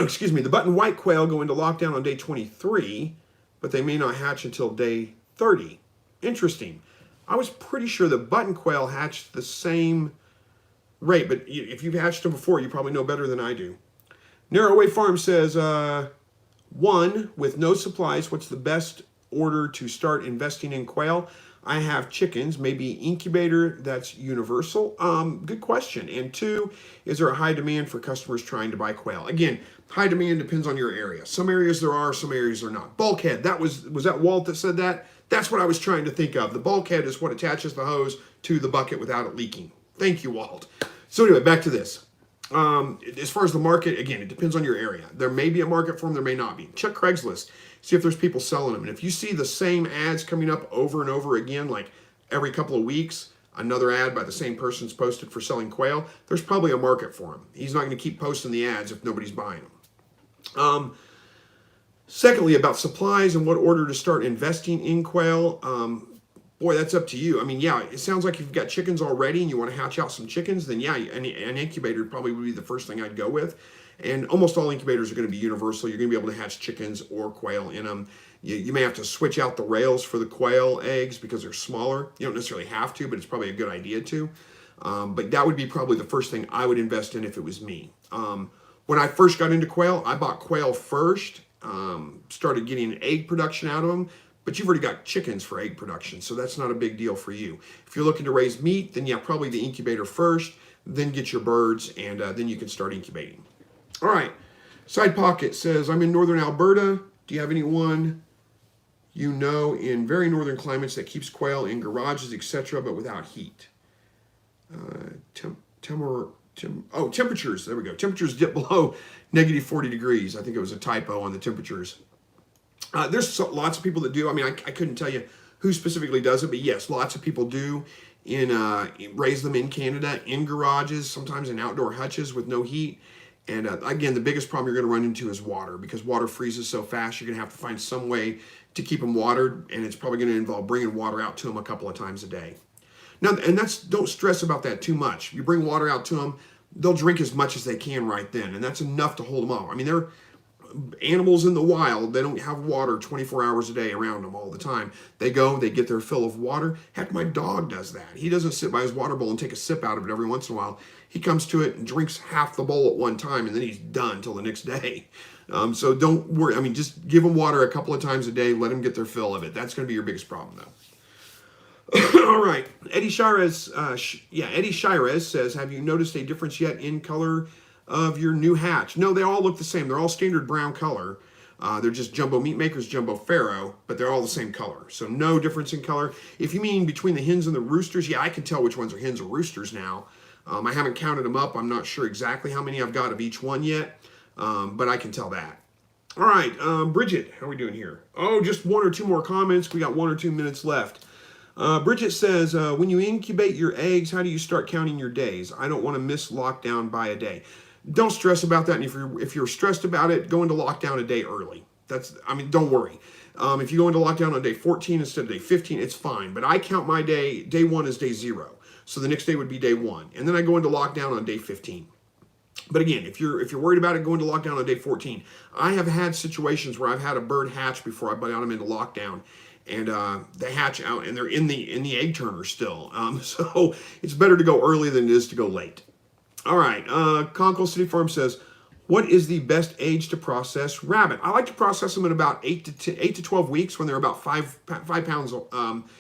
excuse me, the button white quail go into lockdown on day 23, but they may not hatch until day 30. Interesting. I was pretty sure the button quail hatched the same rate, but if you've hatched them before, you probably know better than I do. Narrowway Farm says, one, with no supplies, what's the best order to start investing in quail? I have chickens, maybe incubator that's universal. Good question. And two, is there a high demand for customers trying to buy quail? Again, high demand depends on your area. Some areas there are, some areas there are not. Bulkhead, was that Walt that said that? That's what I was trying to think of. The bulkhead is what attaches the hose to the bucket without it leaking. Thank you, Walt. So anyway, back to this. As far as the market, again, it depends on your area. There may be a market for them, there may not be. Check Craigslist, see if there's people selling them. And if you see the same ads coming up over and over again, like every couple of weeks, another ad by the same person's posted for selling quail, there's probably a market for them. He's not going to keep posting the ads if nobody's buying them. Secondly, about supplies and what order to start investing in quail. Boy, that's up to you. I mean, yeah, it sounds like if you've got chickens already and you want to hatch out some chickens, then yeah, an incubator probably would be the first thing I'd go with. And almost all incubators are going to be universal. You're going to be able to hatch chickens or quail in them. You may have to switch out the rails for the quail eggs because they're smaller. You don't necessarily have to, but it's probably a good idea to. But that would be probably the first thing I would invest in if it was me. When I first got into quail, I bought quail first, started getting egg production out of them. But you've already got chickens for egg production, so that's not a big deal for you. If you're looking to raise meat, then yeah, probably the incubator first, then get your birds, and then you can start incubating. All right, Side Pocket says, I'm in northern Alberta. Do you have anyone you know in very northern climates that keeps quail in garages, etc., but without heat? Temperatures, there we go. Temperatures dip below negative 40 degrees. I think it was a typo on the temperatures. There's lots of people that do. I mean, I couldn't tell you who specifically does it, but yes, lots of people do raise them in Canada, in garages, sometimes in outdoor hutches with no heat. And again, the biggest problem you're going to run into is water, because water freezes so fast. You're going to have to find some way to keep them watered, and it's probably going to involve bringing water out to them a couple of times a day. Now, and don't stress about that too much. You bring water out to them, they'll drink as much as they can right then, and that's enough to hold them up. I mean, they're animals in the wild. They don't have water 24 hours a day around them all the time. They go, they get their fill of water. Heck, my dog does that. He doesn't sit by his water bowl and take a sip out of it every once in a while. He comes to it and drinks half the bowl at one time, and then he's done till the next day. So don't worry. I mean, just give them water a couple of times a day. Let them get their fill of it. That's going to be your biggest problem, though. All right. Eddie Shirez says, have you noticed a difference yet in color of your new hatch? No, they all look the same. They're all standard brown color. They're just Jumbo Meat Makers, Jumbo Pharaoh, but they're all the same color. So no difference in color. If you mean between the hens and the roosters, yeah, I can tell which ones are hens or roosters now. I haven't counted them up. I'm not sure exactly how many I've got of each one yet, but I can tell that. All right, Bridget, how are we doing here? Oh, just one or two more comments. We got 1 or 2 minutes left. Bridget says, when you incubate your eggs, how do you start counting your days? I don't want to miss lockdown by a day. Don't stress about that. And if you're stressed about it, go into lockdown a day early. Don't worry. If you go into lockdown on day 14 instead of day 15, it's fine. But I count my day 1 is day 0. So the next day would be day 1. And then I go into lockdown on day 15. But again, if you're worried about it, go into lockdown on day 14. I have had situations where I've had a bird hatch before I got them into lockdown. And they hatch out and they're in the egg turner still. So it's better to go early than it is to go late. All right, Conkle City Farm says, What is the best age to process rabbit? I like to process them at about 8 to 12 weeks when they're about 5 pounds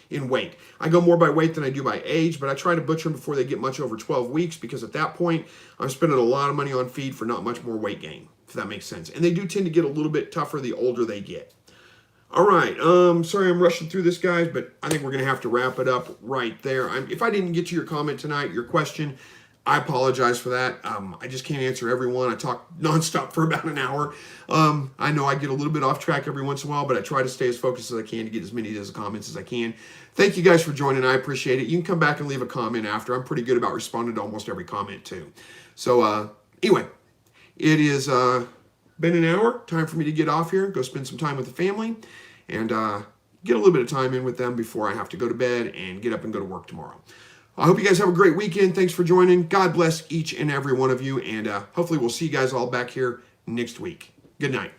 in weight. I go more by weight than I do by age, but I try to butcher them before they get much over 12 weeks because at that point, I'm spending a lot of money on feed for not much more weight gain, if that makes sense. And they do tend to get a little bit tougher the older they get. All right, sorry I'm rushing through this, guys, but I think we're going to have to wrap it up right there. If I didn't get to your comment tonight, your question, I apologize for that. I just can't answer everyone. I talk nonstop for about an hour. I know I get a little bit off track every once in a while, but I try to stay as focused as I can to get as many of those comments as I can. Thank you guys for joining. I appreciate it. You can come back and leave a comment after. I'm pretty good about responding to almost every comment too. So anyway, it is been an hour. Time for me to get off here, go spend some time with the family, and get a little bit of time in with them before I have to go to bed and get up and go to work tomorrow. I hope you guys have a great weekend. Thanks for joining. God bless each and every one of you, and hopefully we'll see you guys all back here next week. Good night.